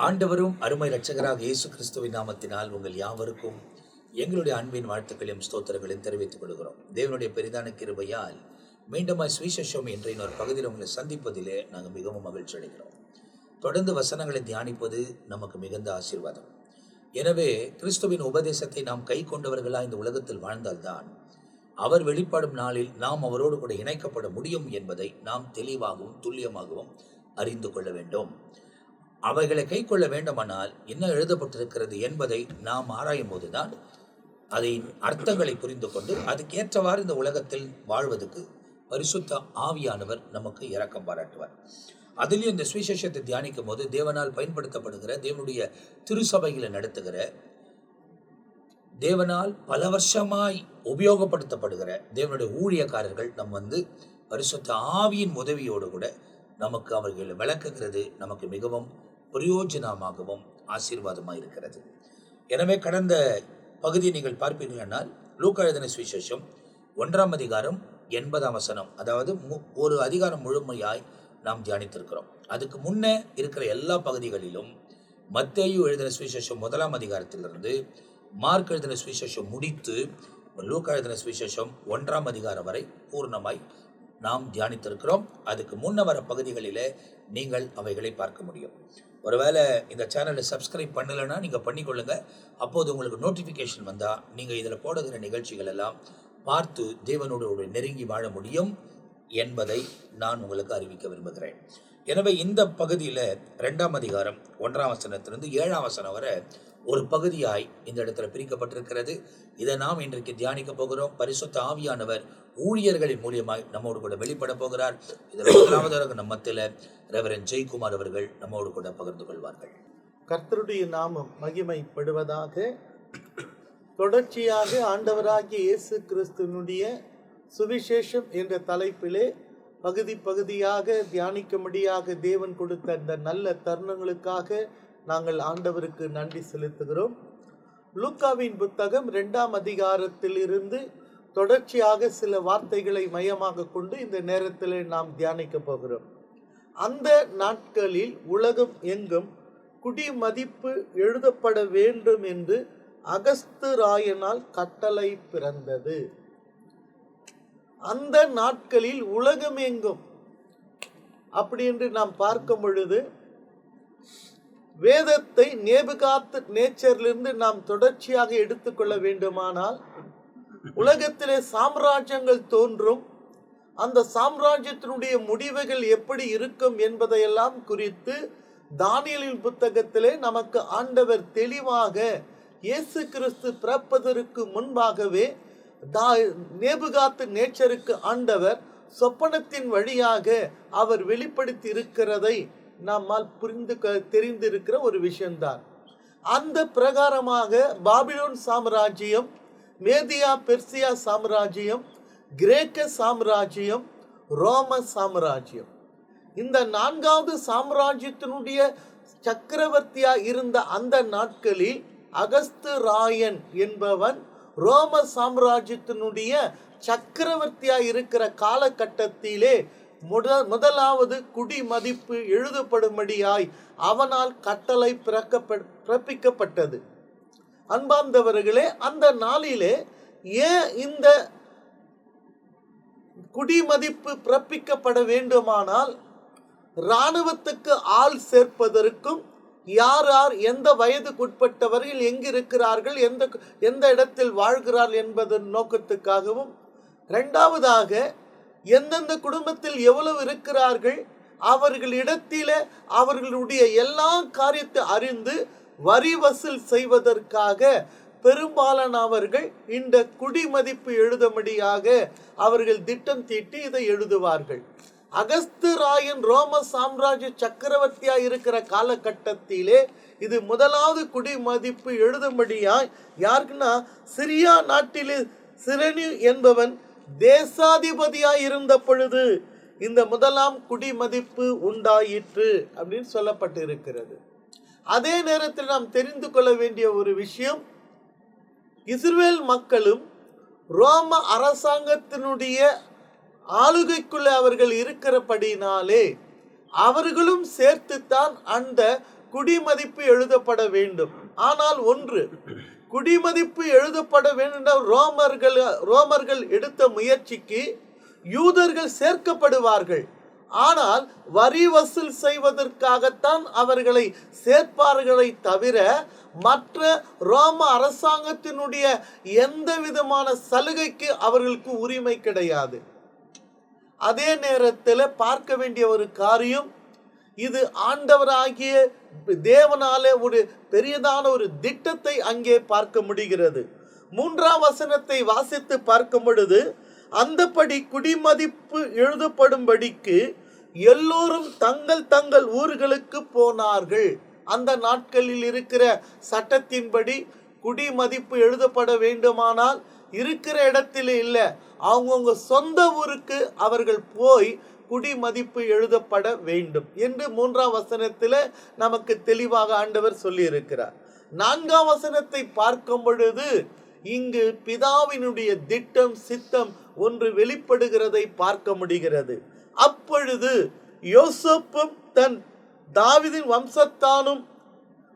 ஆண்டவரும் அருமை இரட்சகராக இயேசு கிறிஸ்துவின் நாமத்தினால் உங்கள் யாவருக்கும் எங்களுடைய அன்பின் வாழ்த்துக்களையும் ஸ்தோத்திரங்களையும் தெரிவித்துக் கொள்கிறோம். தேவனுடைய பெரிதான கிருபையால் மீண்டும் சுவிசேஷம் என்ற இன்னொரு பகுதியில் உங்களை சந்திப்பதிலே நாங்கள் மிகவும் மகிழ்ச்சி அடைகிறோம். தொடர்ந்து வசனங்களை தியானிப்பது நமக்கு மிகுந்த ஆசீர்வாதம். எனவே கிறிஸ்துவின் உபதேசத்தை நாம் கை கொண்டவர்களாக இந்த உலகத்தில் வாழ்ந்தால்தான் அவர் வெளிப்படும் நாளில் நாம் அவரோடு கூட இணைக்கப்பட முடியும் என்பதை நாம் தெளிவாகவும் துல்லியமாகவும் அறிந்து கொள்ள வேண்டும். அவைகளை கை கொள்ள வேண்டுமானால் என்ன எழுதப்பட்டிருக்கிறது என்பதை நாம் ஆராயும் போதுதான் அதன் அர்த்தங்களை புரிந்து கொண்டு அதுக்கேற்றவாறு இந்த உலகத்தில் வாழ்வதற்கு பரிசுத்த ஆவியானவர் நமக்கு இரக்கம் பாராட்டுவார். அதிலையும் இந்த சுவிசேஷத்தை தியானிக்கும் போது தேவனால் பயன்படுத்தப்படுகிற தேவனுடைய திருசபைகளை நடத்துகிற தேவனால் பல வருஷமாய் உபயோகப்படுத்தப்படுகிற தேவனுடைய ஊழியக்காரர்கள் பரிசுத்த ஆவியின் உதவியோடு கூட நமக்கு அவர்களை விளக்குகிறது நமக்கு மிகவும் பிரயோஜனமாகவும் ஆசீர்வாதமாக இருக்கிறது. எனவே கடந்த பகுதியை நீங்கள் பார்ப்பீர்களானால் லூக்கா எழுதின சுவிசேஷம் 1 அதிகாரம் 80 வசனம், அதாவது ஒரு அதிகாரம் முழுமையாய் நாம் தியானித்திருக்கிறோம். அதுக்கு முன்னே இருக்கிற எல்லா பகுதிகளிலும் மத்தேயு எழுதின சுவிசேஷம் 1 அதிகாரத்திலிருந்து மார்க் எழுதின சுவிசேஷம் முடித்து லூக்கா எழுதின சுவிசேஷம் 1 அதிகாரம் வரை பூர்ணமாய் நாம் தியானித்திருக்கிறோம். அதுக்கு முன்ன வர பகுதிகளிலே நீங்கள் அவைகளை பார்க்க முடியும். ஒருவேளை இந்த சேனலை சப்ஸ்கிரைப் பண்ணலைன்னா நீங்கள் பண்ணிக்கொள்ளுங்க. அப்போது உங்களுக்கு நோட்டிஃபிகேஷன் வந்தால் நீங்கள் இதில் போடுகிற நிகழ்ச்சிகள் எல்லாம் பார்த்து தேவனோடு நெருங்கி வாழ முடியும் என்பதை நான் உங்களுக்கு அறிவிக்க விரும்புகிறேன். எனவே இந்த பகுதியில் 2 அதிகாரம் 1 வசனத்திலிருந்து 7 வசனம் வரை ஒரு பகுதியாய் இந்த இடத்துல பிரிக்கப்பட்டிருக்கிறது. இதை நாம் இன்றைக்கு தியானிக்க போகிறோம். பரிசுத்த ஆவியானவர் ஊழியர்களின் மூலியமாய் நம்மோடு கூட வெளிப்பட போகிறார். இதில் முதலாவதாக நம்ம மத்தியில் ரெவரண்ட் ஜெய்குமார் அவர்கள் நம்மோடு கூட பகிர்ந்து கொள்வார்கள். கர்த்தருடைய நாமம் மகிமைப்படுவதாக. தொடர்ச்சியாக ஆண்டவராகிய இயேசு கிறிஸ்துவினுடைய சுவிசேஷம் என்ற தலைப்பிலே பகுதியாக தியானிக்கும்படியாக தேவன் கொடுத்த அந்த நல்ல தருணங்களுக்காக நாங்கள் ஆண்டவருக்கு நன்றி செலுத்துகிறோம். லூக்காவின் புத்தகம் 2 அதிகாரத்திலிருந்து தொடர்ச்சியாக சில வார்த்தைகளை மையமாக கொண்டு இந்த நேரத்தில் நாம் தியானிக்க போகிறோம். அந்த நாட்களில் உலகம் எங்கும் குடிமதிப்பு எழுதப்பட வேண்டும் என்று அகஸ்து ராயனால் கட்டளை பிறந்தது. அந்த நாட்களில் உலகம் எங்கும் அப்படி என்று நாம் பார்க்கும் பொழுது வேதத்தை நேபுகாத் நேச்சரிலிருந்து நாம் தொடர்ச்சியாக எடுத்துக்கொள்ள வேண்டுமானால் உலகத்திலே சாம்ராஜ்யங்கள் தோன்றும், அந்த சாம்ராஜ்யத்தினுடைய முடிவுகள் எப்படி இருக்கும் என்பதையெல்லாம் குறித்து தானியேலின் புத்தகத்திலே நமக்கு ஆண்டவர் தெளிவாக இயேசு கிறிஸ்து பிறப்பதற்கு முன்பாகவே நேபுகாத் நேச்சருக்கு ஆண்டவர் சொப்பனத்தின் வழியாக அவர் வெளிப்படுத்தி இருக்கிறதை நம்மால் தெரிந்திருக்கிற ஒரு விஷயம்தான். அந்த பிரகாரமாக பாபிலோன் சாம்ராஜ்யம், மேதியா பெர்சியா சாம்ராஜ்யம், கிரேக்க சாம்ராஜ்யம், ரோம சாம்ராஜ்யம், இந்த 4வது சாம்ராஜ்யத்தினுடைய சக்கரவர்த்தியா இருந்த அந்த நாட்களில் அகஸ்து ராயன் என்பவன் ரோம சாம்ராஜ்யத்தினுடைய சக்கரவர்த்தியா இருக்கிற காலகட்டத்திலே முதலாவது குடிமதிப்பு எழுதப்படும்படியாய் அவனால் கட்டளை பிறப்பிக்கப்பட்டது. அன்பார்ந்தவர்களே, அந்த நாளிலே ஏன் இந்த குடிமதிப்பு பிறப்பிக்கப்பட வேண்டுமானால் இராணுவத்துக்கு ஆள் சேர்ப்பதற்கும் யார் யார் எந்த வயதுக்குட்பட்டவர்கள் எங்கிருக்கிறார்கள், எந்த இடத்தில் வாழ்கிறார்கள் என்பதன் நோக்கத்துக்காகவும், 2வதாக எந்தெந்த குடும்பத்தில் எவ்வளவு இருக்கிறார்கள் அவர்களிடத்தில அவர்களுடைய எல்லா காரியத்தை அறிந்து வரி வசூல் செய்வதற்காக பெரும்பாலானவர்கள் இந்த குடிமதிப்பு எழுதும்படியாக அவர்கள் திட்டம் தீட்டி இதை எழுதுவார்கள். அகஸ்து ராயன் ரோம சாம்ராஜ்ய சக்கரவர்த்தியா இருக்கிற காலகட்டத்திலே இது முதலாவது குடிமதிப்பு எழுதும்படியாய் யாருக்குன்னா சிரியா நாட்டிலே சிரேனி என்பவன் தேசாதிபதியாய் இருந்த பொழுது இந்த முதலாம் குடிமதிப்பு உண்டாயிற்று அப்படின்னு சொல்லப்பட்டிருக்கிறது. அதே நேரத்தில் நாம் தெரிந்து கொள்ள வேண்டிய ஒரு விஷயம், இஸ்ரவேல் மக்களும் ரோம அரசாங்கத்தினுடைய ஆளுகைக்குள்ள அவர்கள் இருக்கிறபடினாலே அவர்களும் சேர்த்துத்தான் அந்த குடிமதிப்பு எழுதப்பட வேண்டும். ஆனால் ஒன்று, குடிமதிப்பு எழுதப்பட வேண்டும் என்றால் ரோமர்கள் எடுத்த முயற்சிக்கு யூதர்கள் சேர்க்கப்படுவார்கள். ஆனால் வரி வசூல் செய்வதற்காகத்தான் அவர்களை சேர்ப்பார்களை தவிர மற்ற ரோம அரசாங்கத்தினுடைய எந்த விதமான சலுகைக்கு அவர்களுக்கு உரிமை கிடையாது. அதே நேரத்தில் பார்க்க வேண்டிய ஒரு காரியம், இது ஆண்டவராகிய தேவனாலே ஒரு பெரியதான ஒரு திட்டத்தை அங்கே பார்க்க முடிகிறது. 3ஆம் வசனத்தை வாசித்து பார்க்கும் பொழுது, அந்தபடி குடிமதிப்பு எழுதப்படும்படிக்கு எல்லோரும் தங்கள் தங்கள் ஊர்களுக்கு போனார்கள். அந்த நாட்களில் இருக்கிற சட்டத்தின்படி குடிமதிப்பு எழுதப்பட வேண்டுமானால் இருக்கிற இடத்துல இல்லை, அவங்கவுங்க சொந்த ஊருக்கு அவர்கள் போய் குடிமதிப்பு எழுதப்பட வேண்டும் என்று 3ஆம் வசனத்தில் நமக்கு தெளிவாக ஆண்டவர் சொல்லி இருக்கிறார். 4ஆம் வசனத்தை பார்க்கும் பொழுது இங்கு பிதாவினுடைய திட்டம் சித்தம் ஒன்று வெளிப்படுகிறதை பார்க்க முடிகிறது. அப்பொழுது யோசேப்பும் தன் தாவீதின் வம்சத்தானும்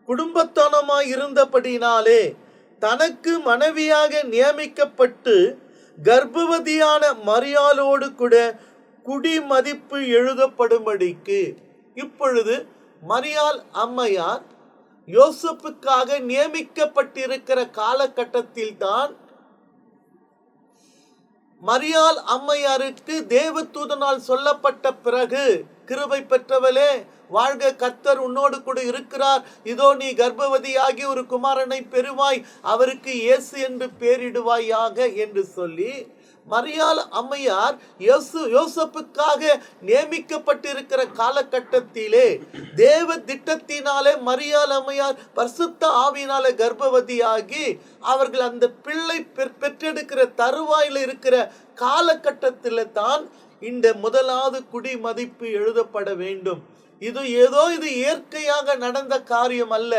குடும்பத்தானுமாய் இருந்தபடினாலே தனக்கு மனைவியாக நியமிக்கப்பட்டு கர்ப்பவதியான மரியாளோடு கூட குடிமதிப்பு எழுதப்படும்படிக்கு. இப்பொழுது மரியாள் அம்மையார் யோசேப்புக்காக நியமிக்கப்பட்டிருக்கிற காலகட்டத்தில் தான் மரியாள் அம்மையாருக்கு தேவதூதனால் சொல்லப்பட்ட பிறகு, கிருபை பெற்றவளே வாழ்க, கர்த்தர் உன்னோடு கூட இருக்கிறார், இதோ நீ கர்ப்பவதியாகி ஒரு குமாரனை பெறுவாய், அவருக்கு இயேசு என்று பெயரிடுவாயாக என்று சொல்லி மரியாள் அம்மையார் யோசேப்புக்காக நியமிக்கப்பட்டிருக்கிற காலகட்டத்திலே தேவ திட்டத்தினாலே மரியாள் அம்மையார் பரிசுத்த ஆவியினாலே கர்ப்பவதியாகி அவர்கள் அந்த பிள்ளை பெற்றெடுக்கிற தருவாயில் இருக்கிற காலகட்டத்தில் தான் இந்த முதலாவது குடிமதிப்பு எழுதப்பட வேண்டும். இது இயற்கையாக நடந்த காரியம் அல்ல.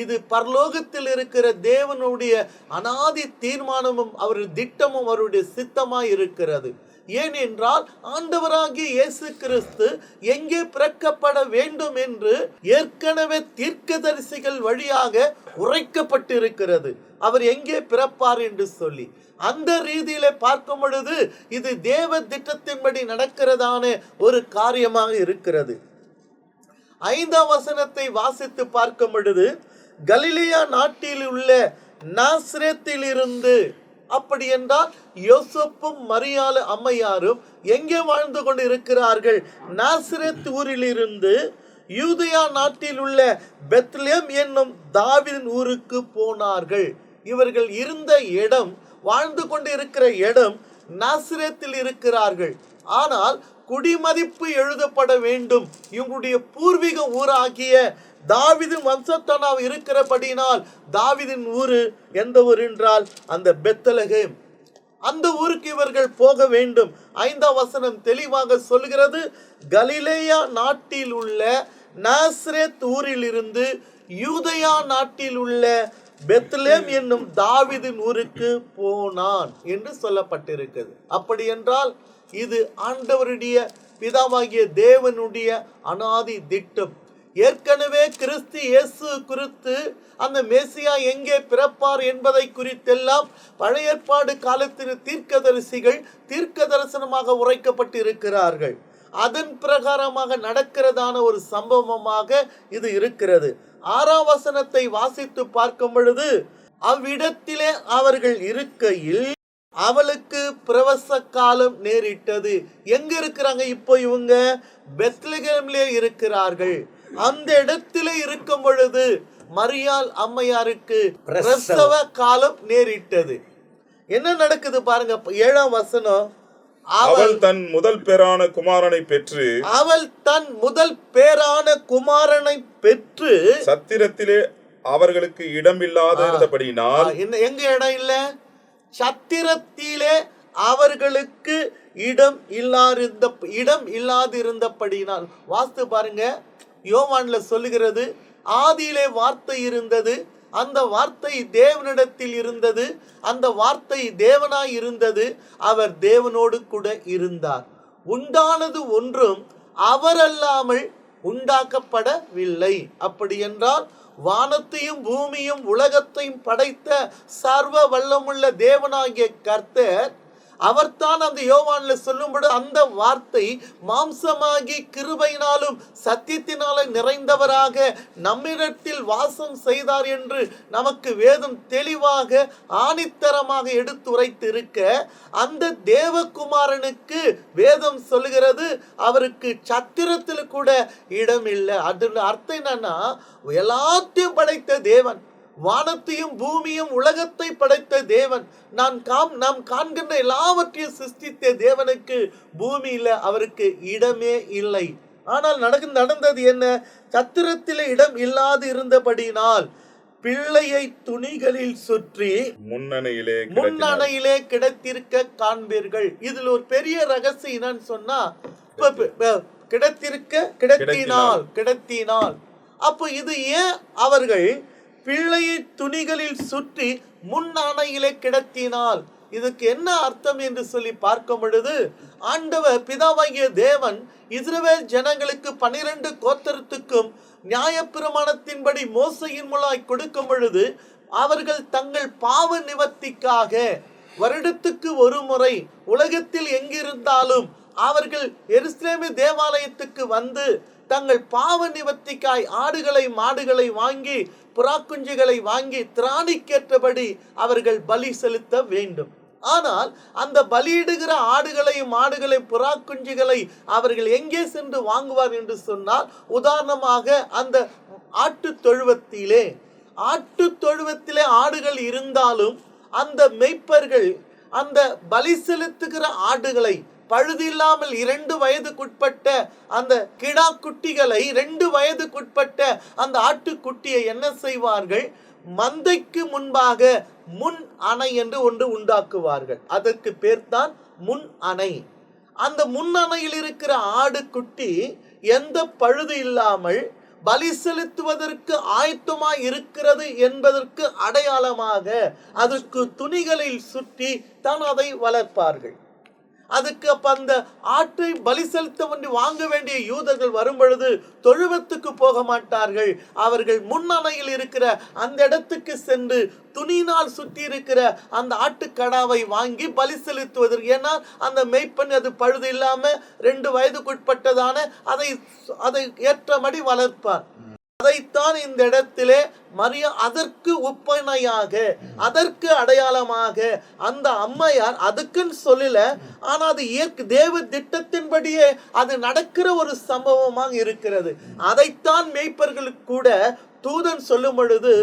இது பரலோகத்தில் இருக்கிற தேவனுடைய அனாதி தீர்மானமும் அவருடைய திட்டமும் அவருடைய சித்தமாய் இருக்கிறது. ஏனென்றால் ஆண்டவராகிய இயேசு கிறிஸ்து எங்கே பிறக்கப்பட வேண்டும் என்று ஏற்கனவே தீர்க்கதரிசிகள் வழியாக உரைக்கப்பட்டிருக்கிறது. அவர் எங்கே பிறப்பார் என்று சொல்லி அந்த ரீதியில பார்க்கும் பொழுது இது தேவ திட்டத்தின்படி நடக்கிறதான ஒரு காரியமாக இருக்கிறது. 5ஆம் வசனத்தை வாசித்து பார்க்கும் பொழுது, கலிலேயா நாட்டில் உள்ள நாசரேத்தில் இருந்து, அப்படி என்றால் யோசேப்பும் மரியாள் அம்மையாரும் எங்கே வாழ்ந்து கொண்டு இருக்கிறார்கள்? நாசரேத் ஊரில் இருந்து யூதேயா நாட்டில் உள்ள பெத்லெhem என்னும் தாவீதின் ஊருக்கு போனார்கள். இவர்கள் இருந்த இடம், வாழ்ந்து கொண்டு இருக்கிற இடம் நாசரேத்தில் இருக்கிறார்கள். ஆனால் குடிமதிப்பு எழுதப்பட வேண்டும். இவங்களுடைய பூர்வீக ஊராகிய தாவீதின் வம்சத்தானாக இருக்கிறபடினால் தாவீதின் ஊரு எந்த ஊர் என்றால் அந்த பெத்லெhem. அந்த ஊருக்கு இவர்கள் போக வேண்டும். 5ஆம் வசனம் தெளிவாக சொல்கிறது, கலிலேயா நாட்டில் உள்ள நாசரேத் ஊரில் இருந்து யூதேயா நாட்டில் உள்ள பெத்லெhem என்னும் தாவீதின் ஊருக்கு போனான் என்று சொல்லப்பட்டிருக்கிறது. அப்படி என்றால் இது ஆண்டவருடைய பிதாவாகிய தேவனுடைய அனாதி திட்டம். ஏற்கனவே கிறிஸ்து இயேசு குறித்து அந்த மேசியா எங்கே பிறப்பார் என்பதை குறித்தெல்லாம் பழைய ஏற்பாடு காலத்தில் தீர்க்கதரிசிகள் தீர்க்க தரிசனமாக உரைக்கப்பட்டு இருக்கிறார்கள். அதன் பிரகாரமாக நடக்கிறதான ஒரு சம்பவமாக இது இருக்கிறது. 6ஆம் வசனத்தை வாசித்து பார்க்கும் பொழுது, அவ்விடத்திலே அவர்கள் இருக்கையில் அவளுக்கு பிரவச காலம் நேரிட்டது. எங்க இருக்கிறாங்க இப்போ? இவங்க பெத்லெகேமிலே இருக்கிறார்கள். அந்த இடத்திலே இருக்கும் பொழுது மரியாள் அம்மையாருக்கு பிரசவ காலம் நேரிட்டது. என்ன நடக்குது பாருங்க. 7ஆம் வசனம், அவள் தன் முதல் பேரான குமாரனை பெற்று சத்திரத்திலே அவர்களுக்கு இடம் இல்லாத இருந்தபடியினால், எங்க இடம் இல்ல? சத்திரத்திலே அவர்களுக்கு இடம் இல்லாதிருந்தபடினால். வாஸ்து பாருங்க, யோவான்ல சொல்லுகிறது, ஆதியிலே வார்த்தை இருந்தது, அந்த வார்த்தை தேவனிடத்தில் இருந்தது, அந்த வார்த்தை தேவனாய் இருந்தது, அவர் தேவனோடு கூட இருந்தார். உண்டானது ஒன்றும் அவர் அல்லாமல் உண்டாக்கப்படவில்லை. அப்படி என்றால் வானத்தையும் பூமியும் உலகத்தையும் படைத்த சர்வ வல்லமுள்ள தேவனாகிய கர்த்தர், அவர்தான் அந்த யோவான்ல சொல்லும்படி அந்த வார்த்தை மாம்சமாகி கிருபையினாலும் சத்தியத்தினாலும் நிறைந்தவராக நம்மிடத்தில் வாசம் செய்தார் என்று நமக்கு வேதம் தெளிவாக ஆணித்தரமாக எடுத்துரைத்திருக்க, அந்த தேவகுமாரனுக்கு வேதம் சொல்லுகிறது அவருக்கு சத்திரத்தில் கூட இடம் இல்லை. அது அர்த்தம் என்னன்னா, எல்லாத்தையும் படைத்த தேவன், வானத்தையும் பூமியும் உலகத்தை படைத்த தேவன், நாம் காண்கின்ற எல்லாவற்றையும் சிருஷ்டித்த தேவனுக்கு பூமியில அவருக்கு இடமே இல்லை. ஆனால் நடந்தது என்ன? சத்திரத்திலே இடம் இல்லாது இருந்தபடியினால் பிள்ளையை துணிகளில் சுற்றி முன்னணையிலே கிடத்திருக்க காண்பீர்கள். இதில் ஒரு பெரிய ரகசியம் என்னன்னு சொன்னா, கிடத்தினால் அப்போ இது ஏன் அவர்கள் பிள்ளையை துணிகளில் சுற்றி முன் அணையிலே கிடத்தினால், இதுக்கு என்ன அர்த்தம் என்று சொல்லி பார்க்கும் பொழுது, ஆண்டவர் பிதாவாகிய தேவன் இஸ்ரவேல் ஜனங்களுக்கு 12 கோத்திரத்துக்கும் நியாயப்பிரமாணத்தின்படி மோசையின் மூலமாய் கொடுக்கும் பொழுது, அவர்கள் தங்கள் பாவ நிவர்த்திக்காக வருடத்துக்கு ஒரு முறை உலகத்தில் எங்கிருந்தாலும் அவர்கள் எருசலேம் தேவாலயத்துக்கு வந்து தங்கள் பாவ நிவர்த்திக்காய் ஆடுகளை மாடுகளை வாங்கி புறாக்குஞ்சுகளை வாங்கி திராணிக்கேற்றபடி அவர்கள் பலி செலுத்த வேண்டும். ஆனால் அந்த பலியிடுகிற ஆடுகளையும் மாடுகளையும் புறாக்குஞ்சுகளை அவர்கள் எங்கே சென்று வாங்குவார் என்று சொன்னால், உதாரணமாக அந்த ஆட்டு தொழுவத்திலே ஆடுகள் இருந்தாலும் அந்த மெய்ப்பர்கள் அந்த பலி செலுத்துகிற ஆடுகளை பழுதில்லாமல் 2 வயதுக்குட்பட்ட அந்த கிடா குட்டிகளை 2 வயதுக்குட்பட்ட அந்த ஆட்டுக்குட்டியை என்ன செய்வார்கள்? மந்தைக்கு முன்பாக முன் அணை என்று ஒன்று உண்டாக்குவார்கள். அதற்கு பேர் தான் முன் அணை. அந்த முன் அணையில் இருக்கிற ஆடு குட்டி எந்த பழுது இல்லாமல் பலி செலுத்துவதற்கு ஆயத்தமாய் இருக்கிறது என்பதற்கு அடையாளமாக அதற்கு துணிகளில் சுற்றி தான் அதை வளர்ப்பார்கள். அதுக்கு அப்ப அந்த ஆட்டை பலி செலுத்த வாங்க வேண்டிய யூதர்கள் வரும் பொழுது தொழுவத்துக்கு போக மாட்டார்கள். அவர்கள் முன்னணையில் இருக்கிற அந்த இடத்துக்கு சென்று துணியினால் சுற்றி இருக்கிற அந்த ஆட்டுக்கடாவை வாங்கி பலி செலுத்துவதற்கு, ஏன்னா அந்த மெய்ப்பெண் அது பழுது இல்லாம 2 வயதுக்குட்பட்டதான அதை ஏற்றபடி வளர்ப்பார். அதைத்தான் இந்த இடத்திலே மரியா அதற்கு ஒப்பனையாக, அதற்கு அடையாளமாக அந்த அம்மையார் அதுக்குன்னு சொல்லல, ஆனா அது தேவ திட்டத்தின்படியே அது நடக்கிற ஒரு சம்பவமாக இருக்கிறது. அதைத்தான் மேய்ப்பர்களுக்கு கூட தூதன் சொல்லும் பொழுது,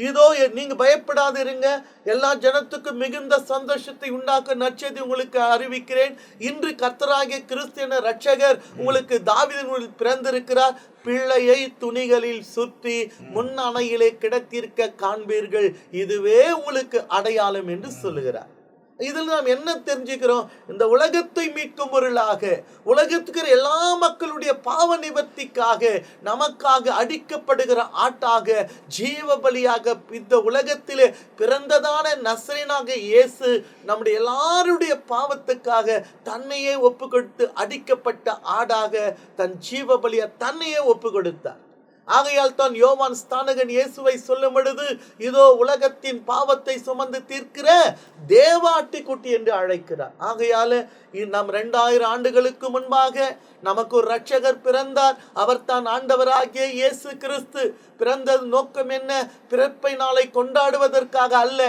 இதோ நீங்க பயப்படாதிருங்க, எல்லா ஜனத்துக்கும் மிகுந்த சந்தோஷத்தை உண்டாக்க நற்செய்தி உங்களுக்கு அறிவிக்கிறேன். இன்று கர்த்தராகிய கிறிஸ்து என்ற இரட்சகர் உங்களுக்கு தாவீதில் பிறந்திருக்கிறார். பிள்ளையை துணிகளில் சுற்றி முன் அணையிலே கிடத்திருக்க காண்பீர்கள். இதுவே உங்களுக்கு அடையாளம் என்று சொல்லுகிறார். இதில் நாம் என்ன தெரிஞ்சுக்கிறோம்? இந்த உலகத்தை மீட்கும் பொருளாக, உலகத்துக்கு எல்லா மக்களுடைய பாவ நிவர்த்திக்காக நமக்காக அடிக்கப்படுகிற ஆட்டாக, ஜீவ பலியாக இந்த உலகத்திலே பிறந்ததான நசரேயனாக இயேசு நம்முடைய எல்லாருடைய பாவத்துக்காக தன்னையே ஒப்பு கொடுத்து அடிக்கப்பட்ட ஆடாக தன் ஜீவ பலியா தன்னையே ஒப்பு கொடுத்தார். ஆகையால் தான் யோவான் ஸ்நானகன் இயேசுவை சொல்லும் பொழுது, இதோ உலகத்தின் பாவத்தை சுமந்து தீர்க்கிற தேவாட்டுக்குட்டி என்று அழைக்கிறார். ஆகையால நாம் 2000 ஆண்டுகளுக்கு முன்பாக நமக்கு ஒரு இரட்சகர் பிறந்தார். அவர் தான் ஆண்டவராகிய இயேசு கிறிஸ்து. பிறந்தது நோக்கம் என்ன? பிறப்பை நாளை கொண்டாடுவதற்காக அல்ல.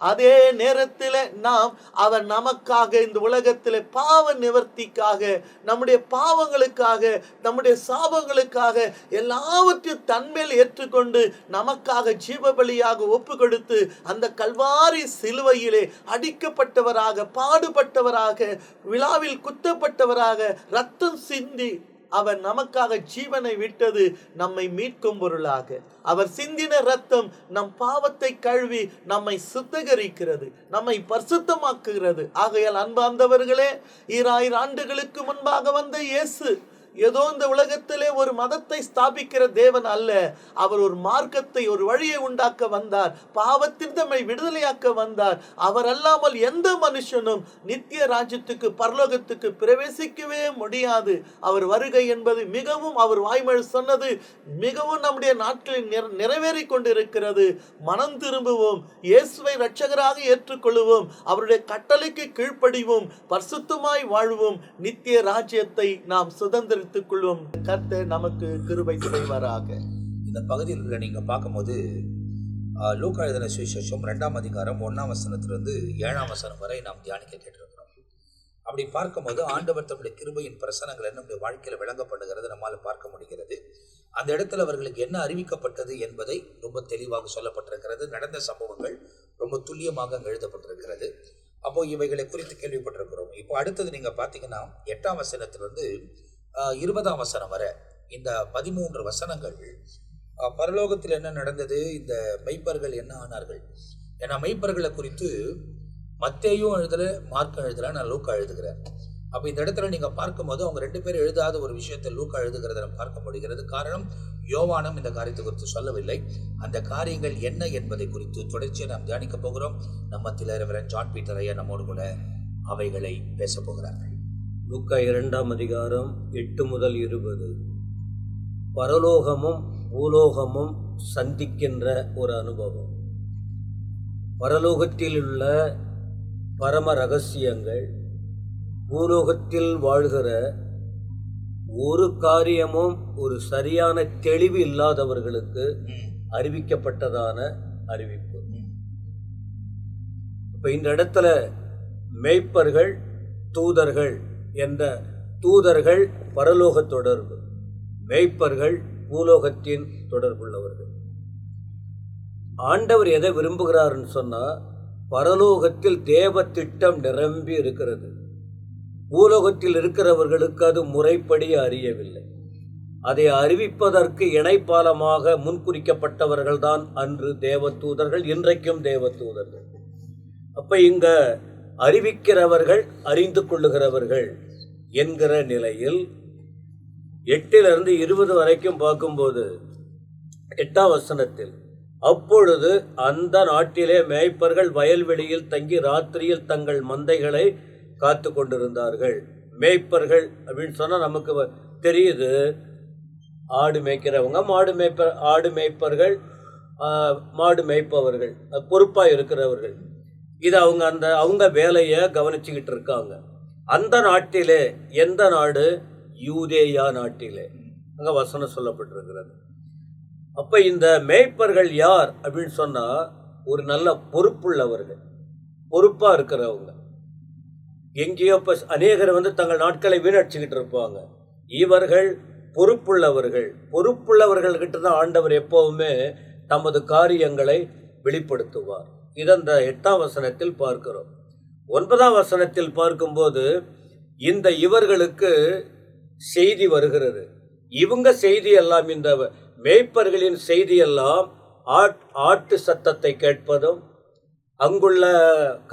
அதே நேரத்தில் நாம் அவர் நமக்காக இந்த உலகத்தில் பாவ நிவர்த்திக்காக, நம்முடைய பாவங்களுக்காக, நம்முடைய சாபங்களுக்காக எல்லாவற்றையும் தன்மேல் ஏற்றுக்கொண்டு நமக்காக ஜீவபலியாக ஒப்பு கொடுத்து அந்த கல்வாரி சிலுவையிலே அடிக்கப்பட்டவராக, பாடுபட்டவராக, விழாவில் குத்தப்பட்டவராக, ரத்தம் சிந்தி அவர் நமக்காக ஜீவனை விட்டது நம்மை மீட்கும் பொருளாக. அவர் சிந்தின ரத்தம் நம் பாவத்தை கழுவி நம்மை சுத்தகரிக்கிறது, நம்மை பரிசுத்தமாக்குகிறது. ஆகையால் அன்பார்ந்தவர்களே, 2000 ஆண்டுகளுக்கு முன்பாக வந்த இயேசு ஏதோ இந்த உலகத்திலே ஒரு மதத்தை ஸ்தாபிக்கிற தேவன் அல்ல. அவர் ஒரு மார்க்கத்தை, ஒரு வழியை உண்டாக்க வந்தார். பாவத்தில் நம்மை விடுதலையாக்க வந்தார். அவர் அல்லாமல் எந்த மனுஷனும் நித்திய ராஜ்யத்துக்கு, பரலோகத்துக்கு பிரவேசிக்கவே முடியாது. அவர் வருகை என்பது மிகவும், அவர் வாய்மொழி சொன்னது மிகவும் நம்முடைய நாட்களில் நிறைவேறி கொண்டிருக்கிறது. மனம் திரும்புவோம், இயேசுவை இரட்சகராக ஏற்றுக்கொள்வோம், அவருடைய கட்டளைக்கு கீழ்ப்படிவோம், பரிசுத்தமாய் வாழ்வோம், நித்திய ராஜ்யத்தை நாம் சுதந்திரித்துக் கொள்வோம். கர்த்தர் நமக்கு கிருபை செய்வாராக. இந்த பகுதியில் நீங்க பார்க்கும்போது லூக்கா எழுதின சுவிசேஷம் 2ஆம் அதிகாரம் 1ஆம் வசனத்திலிருந்து 7ஆம் வசனம் வரை நாம் தியானிக்க கேட்டிருக்கிறோம். அப்படி பார்க்கும்போது ஆண்டவர் தம்முடைய கிருபையின் பிரசனங்கள் நம்முடைய வாழ்க்கையில் விளங்கப்படுகிறது நம்மால் பார்க்க முடிகிறது. அந்த இடத்துல அவர்களுக்கு என்ன அறிவிக்கப்பட்டது என்பதை ரொம்ப தெளிவாக சொல்லப்பட்டிருக்கிறது. நடந்த சம்பவங்கள் ரொம்ப துல்லியமாக அங்கே எழுதப்பட்டிருக்கிறது. அப்போ இவைகளை குறித்து கேள்விப்பட்டிருக்கிறோம். இப்போ அடுத்தது நீங்க பார்த்தீங்கன்னா 8ஆம் வசனத்திலிருந்து 20ஆம் வசனம் வரை இந்த 13 வசனங்கள் பரலோகத்தில் என்ன நடந்தது, இந்த மெய்ப்பர்கள் என்ன ஆனார்கள். ஏன்னா மெய்ப்பர்களை குறித்து மத்தேயும் எழுதல, மார்க்கும் எழுதல, நான் லூக்கா எழுதுகிறேன். அப்போ இந்த இடத்துல நீங்க பார்க்கும்போது அவங்க 2 பேரும் எழுதாத ஒரு விஷயத்தை லூக்கா எழுதுகிறத நம்ம பார்க்க முடிகிறது. காரணம், யோவானும் இந்த காரியத்தை குறித்து சொல்லவில்லை. அந்த காரியங்கள் என்ன என்பதை குறித்து தொடர்ச்சியை நாம் தியானிக்க போகிறோம். நம்ம ரெவரண்ட் ஜான் பீட்டர் ஐயா நம்மோடு கூட அவைகளை பேச போகிறார்கள். லூக்கா 2ஆம் அதிகாரம் 8 முதல் 20. பரலோகமும் பூலோகமும் சந்திக்கின்ற ஒரு அனுபவம். பரலோகத்தில் உள்ள பரம ரகசியங்கள் பூலோகத்தில் வாழ்கிற ஒரு காரியமும் ஒரு சரியான தெளிவு இல்லாதவர்களுக்கு அறிவிக்கப்பட்டதான அறிவிப்பு. இப்ப இந்த இடத்துல மேய்ப்பர்கள், தூதர்கள் என்ற தூதர்கள் பரலோக தொடர்பு, மேய்ப்பர்கள் பூலோகத்தின் தொடர்புள்ளவர்கள். ஆண்டவர் எதை விரும்புகிறாருன்னு சொன்னா, பரலோகத்தில் தேவ திட்டம் நிரம்பி இருக்கிறது. பூலோகத்தில் இருக்கிறவர்களுக்கு அது முறைப்படி அறியவில்லை. அதை அறிவிப்பதற்கு இணைப்பாலமாக முன்குறிக்கப்பட்டவர்கள்தான் அன்று தேவ தூதர்கள், இன்றைக்கும் தேவ தூதர்கள். அப்ப இங்க அறிவிக்கிறவர்கள், அறிந்து கொள்ளுகிறவர்கள் என்கிற நிலையில் 8லிருந்து 20 வரைக்கும் பார்க்கும்போது 8ஆம் வசனத்தில், அப்பொழுது அந்த நாட்டிலே மேய்ப்பர்கள் வயல்வெளியில் தங்கி ராத்திரியில் தங்கள் மந்தைகளை காத்து கொண்டிருந்தார்கள். மேய்ப்பர்கள் அப்படின்னு சொன்னால் நமக்கு தெரியுது, ஆடு மேய்க்கிறவங்க, ஆடு மேய்ப்பர்கள், மாடு மேய்ப்பவர்கள், பொறுப்பாக இருக்கிறவர்கள். இது அவங்க வேலையை கவனிச்சுக்கிட்டு இருக்காங்க. அந்த நாட்டிலே, எந்த நாடு? யூதேயா நாட்டிலே அங்கே வசனம் சொல்லப்பட்டிருக்கிறது. அப்போ இந்த மேய்ப்பர்கள் யார் அப்படின்னு சொன்னால், ஒரு நல்ல பொறுப்புள்ளவர்கள், பொறுப்பாக இருக்கிறவங்க. எங்கேயோ இப்போ அநேகர் தங்கள் நாட்களை வீணடிச்சுக்கிட்டு இருப்பாங்க. இவர்கள் பொறுப்புள்ளவர்கள். பொறுப்புள்ளவர்கள்கிட்ட தான் ஆண்டவர் எப்போவுமே தமது காரியங்களை வெளிப்படுத்துவார். இதை இந்த 8ஆம் வசனத்தில் பார்க்கிறோம். 9ஆம் வசனத்தில் பார்க்கும்போது இந்த இவர்களுக்கு செய்தி வருகிறது. இவங்க செய்தி எல்லாம், இந்த மேய்ப்பர்களின் செய்தி எல்லாம் ஆட்டு சத்தத்தை கேட்பதும் அங்குள்ள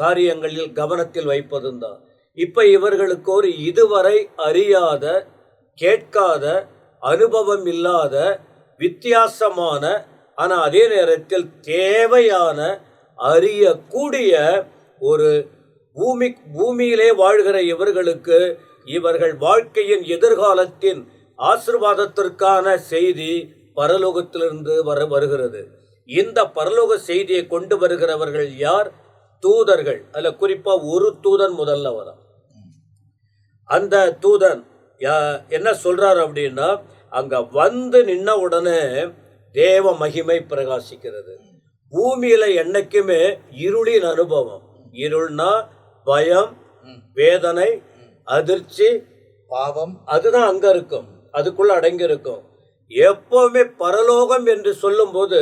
காரியங்களில் கவனத்தில் வைப்பதும் தான். இப்ப இவர்களுக்கு ஒரு இதுவரை அறியாத, கேட்காத, அனுபவம் இல்லாத, வித்தியாசமான, ஆனால் அதே நேரத்தில் தேவையான, அறியக்கூடிய ஒரு பூமியிலே வாழ்கிற இவர்களுக்கு இவர்கள் வாழ்க்கையின் எதிர்காலத்தின் ஆசீர்வாதத்திற்கான செய்தி பரலோகத்திலிருந்து வருகிறது. இந்த பரலோக செய்தியை கொண்டு வருகிறவர்கள் யார்? தூதர்கள். அதில் குறிப்பா ஒரு தூதன் முதல்ல வரும். அந்த தூதன் என்ன சொல்றார் அப்படின்னா, அங்க நின்ன உடனே தேவ மகிமை பிரகாசிக்கிறது. பூமியில என்னைக்குமே இருளின் அனுபவம். இருள்னா பயம், வேதனை, அதிர்ச்சி, பாவம், அதுதான் அங்க இருக்கும், அதுக்குள்ள அடங்கி இருக்கும். எப்பவுமே பரலோகம் என்று சொல்லும் போது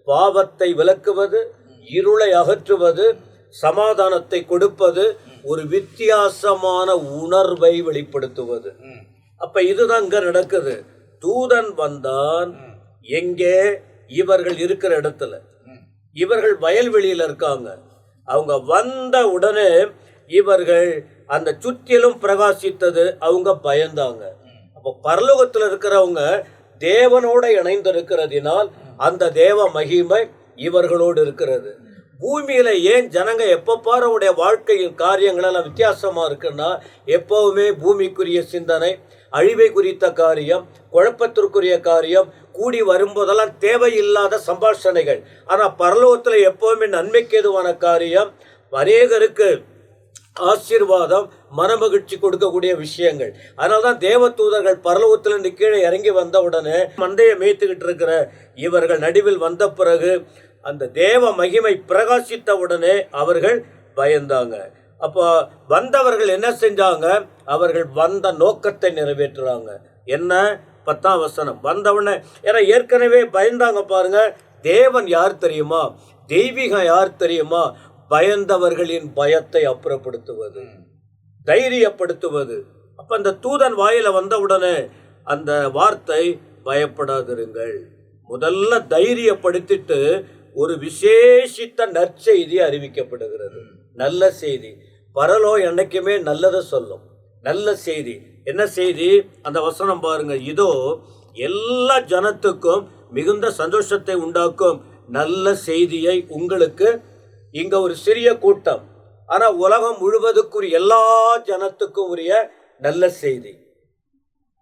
பாவத்தை விலக்குவது, இருளை அகற்றுவது, சமாதானத்தை கொடுப்பது, ஒரு வித்தியாசமான உணர்வை வெளிப்படுத்துவது. அப்ப இதுதான் இங்க நடக்குது. தூதன் வந்தான். எங்கே? இவர்கள் இருக்கிற இடத்துல. இவர்கள் வயல்வெளியில இருக்காங்க. அவங்க வந்த உடனே இவர்கள் அந்த சுற்றிலும் பிரகாசித்தது. அவங்க பயந்தாங்க. அப்ப அப்போ பரலோகத்தில் இருக்கிறவங்க தேவனோட இணைந்திருக்கிறதினால் அந்த தேவ மகிமை இவர்களோடு இருக்கிறது. பூமியில ஏன் ஜனங்க எப்போ பாரு அவருடைய வாழ்க்கையின் காரியங்களெல்லாம் வித்தியாசமா இருக்குன்னா, எப்பவுமே பூமிக்குரிய சிந்தனை, அழிவை குறித்த காரியம், குழப்பத்திற்குரிய காரியம், கூடி வரும்போதெல்லாம் தேவையில்லாத சம்பாஷணைகள். ஆனா பரலோகத்துல எப்பவுமே நன்மைக்கு எதுவான காரியம், அநேகருக்கு ஆசீர்வாதம், மனமகிழ்ச்சி கொடுக்கக்கூடிய விஷயங்கள். அதனால்தான் தேவ தூதர்கள் பரலோகத்திலிருந்து கீழே இறங்கி வந்த உடனே மந்தையை மேய்த்துக்கிட்டு இருக்கிற இவர்கள் நடுவில் வந்த பிறகு அந்த தேவ மகிமை பிரகாசித்த உடனே அவர்கள் பயந்தாங்க. அப்போ வந்தவர்கள் என்ன செஞ்சாங்க? அவர்கள் வந்த நோக்கத்தை நிறைவேற்றுறாங்க. என்ன? 10ஆம் வசனம். வந்தவுடனே, ஏன்னா ஏற்கனவே பயந்தாங்க பாருங்க. தேவன் யார் தெரியுமா? தெய்வீகம் யார் தெரியுமா? பயந்தவர்களின் பயத்தை அப்புறப்படுத்துவது, தைரியப்படுத்துவது. அப்ப அந்த தூதன் வாயில வந்தவுடனே அந்த வார்த்தை பயப்படாதிருங்கள். முதல்ல தைரியப்படுத்திட்டு ஒரு விசேஷித்த நற்செய்தி அறிவிக்கப்படுகிறது. நல்ல செய்தி. பரலோகம் என்னைக்குமே நல்லதை சொல்லும். நல்ல செய்தி. என்ன செய்தி? அந்த வசனம் பாருங்க. இதோ எல்லா ஜனத்துக்கும் மிகுந்த சந்தோஷத்தை உண்டாக்கும் நல்ல செய்தியை உங்களுக்கு. இங்க ஒரு சிறிய கூட்டம், ஆனா உலகம் முழுவதுக்குரிய எல்லா ஜனத்துக்கும் உரிய நல்ல செய்தி,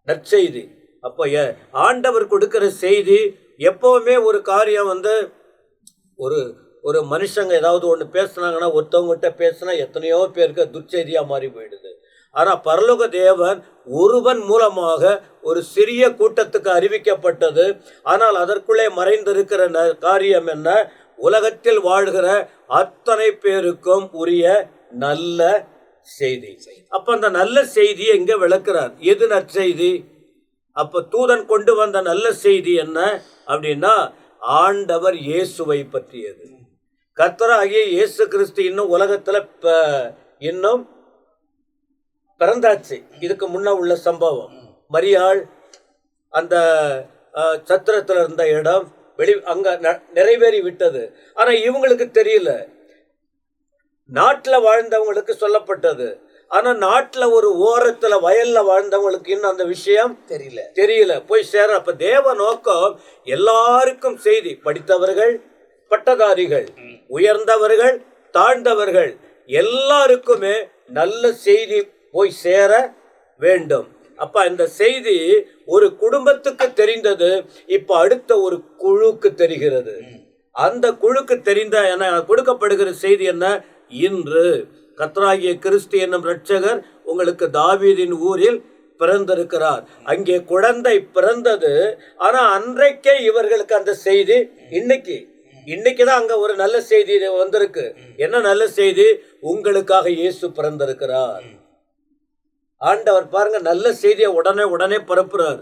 நற்செய்தி. அப்போ ஆண்டவர் கொடுக்கிற செய்தி எப்பவுமே ஒரு காரியம் ஒரு மனுஷங்க ஏதாவது ஒன்று பேசுனாங்கன்னா, ஒருத்தவங்ககிட்ட பேசினா எத்தனையோ பேருக்கு துர்ச்செய்தியாக மாறி போயிடுது. ஆனால் பரலோக தேவன் ஒருவன் மூலமாக ஒரு சிறிய கூட்டத்துக்கு அறிவிக்கப்பட்டது. ஆனால் அதற்குள்ளே மறைந்திருக்கிற காரியம் என்ன? உலகத்தில் வாழ்கிற அத்தனை பேருக்கும் உரிய நல்ல செய்தி. அப்ப அந்த நல்ல செய்தியை எங்க விளக்குறார்? எது நற்செய்தி? அப்ப தூதன் கொண்டு வந்த நல்ல செய்தி என்ன அப்படின்னா, ஆண்டவர் இயேசுவை பற்றியது. கர்த்தராகிய இயேசு கிறிஸ்து இன்னும் உலகத்துல இன்னும் பிறந்தாச்சு. இதுக்கு முன்ன உள்ள சம்பவம், மரியாள் அந்த சத்திரத்தில் இருந்த இடம் அங்க நிறைவேறி விட்டது. ஆனா இவங்களுக்கு தெரியல. நாட்டுல வாழ்ந்தவங்களுக்கு சொல்லப்பட்டது. ஆனா நாட்டுல ஒரு ஓரத்துல வயல்ல வாழ்ந்தவங்களுக்கு இன்னும் அந்த விஷயம் தெரியல, போய் சேர. அப்ப தேவ நோக்கம் எல்லாருக்கும் செய்தி. படித்தவர்கள், பட்டதாரிகள், உயர்ந்தவர்கள், தாழ்ந்தவர்கள், எல்லாருக்குமே நல்ல செய்தி போய் சேர வேண்டும். அப்ப இந்த செய்தி ஒரு குடும்பத்துக்கு தெரிந்தது, இப்ப அடுத்த ஒரு குழுக்கு தெரிகிறது. அந்த குழுக்கு தெரிந்த கொடுக்கப்படுகிற செய்தி என்ன? இன்று கர்த்தராகிய கிறிஸ்து என்னும் இரட்சகர் உங்களுக்கு தாவீதின் ஊரில் பிறந்திருக்கிறார். அங்கே குழந்தை பிறந்தது. ஆனா அன்றைக்கே இவர்களுக்கு அந்த செய்தி இன்னைக்குதான் அங்க ஒரு நல்ல செய்தி வந்திருக்கு. என்ன நல்ல செய்தி? உங்களுக்காக இயேசு பிறந்திருக்கிறார். ஆண்டவர் பாருங்க, நல்ல செய்தியை உடனே பரப்புறாரு.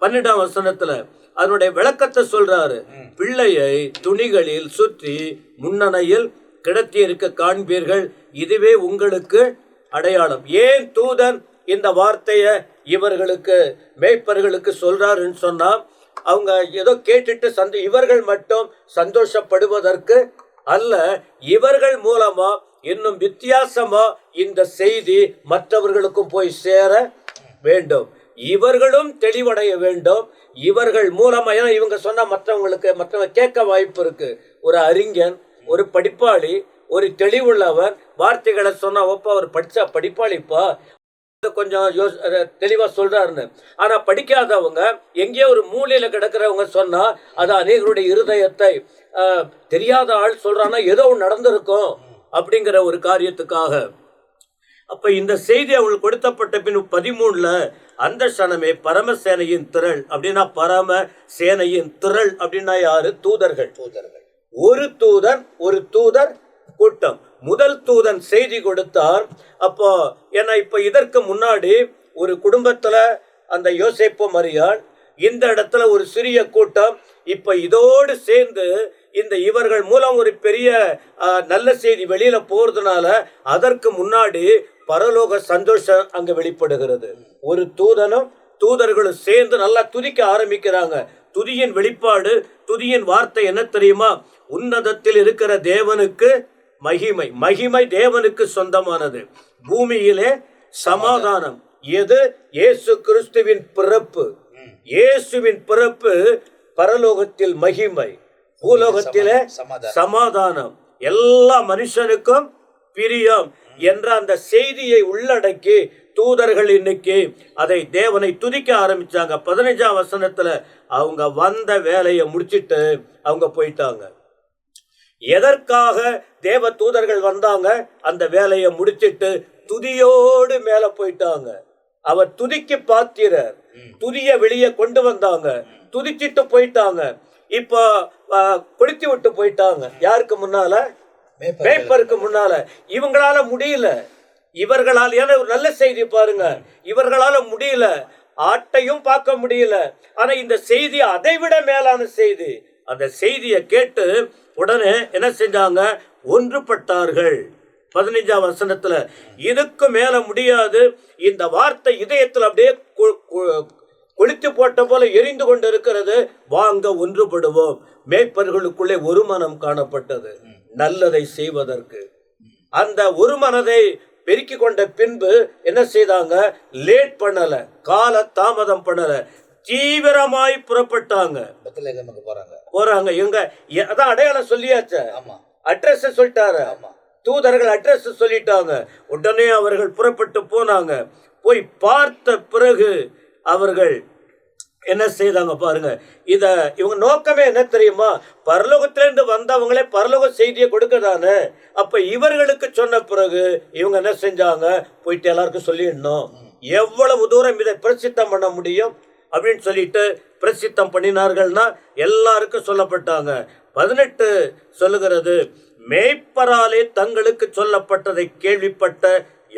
12ஆம் வசனத்துல அதனுடைய விளக்கத்தை சொல்றாரு. பிள்ளையை துணிகளில் சுற்றி முன்னணையில் கிடத்தி இருக்க காண்பீர்கள், இதுவே உங்களுக்கு அடையாளம். ஏன் தூதன் இந்த வார்த்தையை இவர்களுக்கு, மேய்ப்பர்களுக்கு சொல்றாருன்னு சொன்னா, அவங்க ஏதோ கேட்டுட்டு இவர்கள் மட்டும் சந்தோஷப்படுவதற்கு அல்ல, இவர்கள் மூலமா இன்னும் வித்தியாசமா இந்த செய்தி மற்றவர்களுக்கும் போய் சேர வேண்டும். இவர்களும் தெளிவடைய வேண்டும். இவர்கள் மூலமா, ஏன்னா இவங்க சொன்னா மற்றவங்க கேட்க வாய்ப்பு இருக்கு. ஒரு அறிஞன், ஒரு படிப்பாளி, ஒரு தெளிவுள்ளவர் வார்த்தைகளை சொன்னா, ஒப்பா அவர் படிச்சா படிப்பாளிப்பா, கொஞ்சம் தெளிவா சொல்றாருன்னு. ஆனா படிக்காதவங்க, எங்கேயோ ஒரு மூலையில கிடக்கிறவங்க சொன்னா அது அநேகருடைய இருதயத்தை, தெரியாத ஆள் சொல்றான்னா ஏதோ ஒன்று நடந்திருக்கும் அப்படிங்கிற ஒரு காரியத்துக்காக. அப்ப இந்த செய்தி அவங்களுக்கு கொடுத்தப்பட்ட பின் 13ல அந்த சனமே பரமசேனையின் திரள் அப்படின்னா, பரம சேனையின் திரள் அப்படின்னா யாரு? தூதர்கள். ஒரு தூதர் கூட்டம். முதல் தூதன் செய்தி கொடுத்தார். அப்போ ஏன்னா இப்ப இதற்கு முன்னாடி ஒரு குடும்பத்துல அந்த யோசேப்பு மரியாள், இந்த இடத்துல ஒரு சிறிய கூட்டம். இப்ப இதோடு சேர்ந்து இந்த இவர்கள் மூலம் ஒரு பெரிய நல்ல செய்தி வெளியில போறதுனால அதற்கு முன்னாடி பரலோக சந்தோஷம் அங்க வெளிப்படுகிறது. ஒரு தூதனும் தூதர்களும் சேர்ந்து நல்லா துதிக்க ஆரம்பிக்கிறாங்க. துதியின் வெளிப்பாடு, துதியின் வார்த்தை என்ன தெரியுமா? உன்னதத்தில் இருக்கிற தேவனுக்கு மகிமை. மகிமை தேவனுக்கு சொந்தமானது. பூமியிலே சமாதானம். எது? இயேசு கிறிஸ்துவின் பிறப்பு. இயேசுவின் பிறப்பு பரலோகத்தில் மகிமை, பூலோகத்திலே சமாதானம், எல்லா மனுஷனுக்கும் பிரியம் என்ற அந்த செய்தியை உள்ளடக்கி தூதர்கள் இன்னைக்கு அதை தேவனை துதிக்க ஆரம்பிச்சாங்க. 15ஆம் வசனத்துல அவங்க வந்த வேலையை முடிச்சிட்டு அவங்க போயிட்டாங்க. எதற்காக தேவ தூதர்கள் வந்தாங்க? அந்த வேலையை முடிச்சிட்டு துதியோடு மேல போயிட்டாங்க. அவர் துதிக்கு பாத்திரர். துதிய வெளியே கொண்டு வந்தாங்க, துதிச்சிட்டு போயிட்டாங்க. இப்போ கொளுத்தி விட்டு போயிட்டாங்க. யாருக்கு முன்னால? மேய்ப்பருக்கு முன்னால. இவங்களால முடியல. இவர்களால், ஏன்னா ஒரு நல்ல செய்தி பாருங்க, இவர்களால முடியல, ஆட்டையும் பார்க்க முடியல. ஆனா இந்த செய்தி அதைவிட மேலான செய்தி. அந்த செய்தியை கேட்டு உடனே என்ன செஞ்சாங்க? ஒன்றுபட்டார்கள். 15ஆம் வசனத்துல இதுக்கு மேல முடியாது, இந்த வார்த்தை இதயத்தில் அப்படியே கொளுத்தி போட்ட போல எரிந்து கொண்டு இருக்கிறது, வாங்க ஒன்றுபடுவோம். மேய்ப்பர்களுக்குள்ளே ஒரு மனம் காணப்பட்டது நல்லதை செய்வதற்கு. அந்த ஒரு மனதை பெருக்கி கொண்ட பின்பு என்ன செய்தாங்க? லேட் பண்ணல, கால தாமதம் பண்ணல, தீவிரமாய் புறப்பட்டாங்க. போறாங்க. இவங்க அதான் அடையாளம் சொல்லியாச்சு, அட்ரஸ் சொல்லிட்டாரு. தூதர்கள் அட்ரஸ் சொல்லிட்டாங்க. உடனே அவர்கள் புறப்பட்டு போனாங்க. போய் பார்த்த பிறகு அவர்கள் என்ன செய்தாங்க பாருங்க. இவங்க நோக்கமே என்ன தெரியுமா? பரலோகத்திலிருந்து வந்தவங்களே பரலோக செய்தியை கொடுக்கதானே. அப்ப இவர்களுக்கு சொன்ன பிறகு இவங்க என்ன செஞ்சாங்க? போயிட்டு எல்லாருக்கும் சொல்லிடணும். எவ்வளவு தூரம் இதை பிரசித்தம் பண்ண முடியும் அப்படின்னு சொல்லிட்டு பிரசித்தம் பண்ணினார்கள்னா எல்லாருக்கும் சொல்லப்பட்டாங்க. 18 சொல்லுகிறது, மேய்ப்பராலே தங்களுக்கு சொல்லப்பட்டதை கேள்விப்பட்ட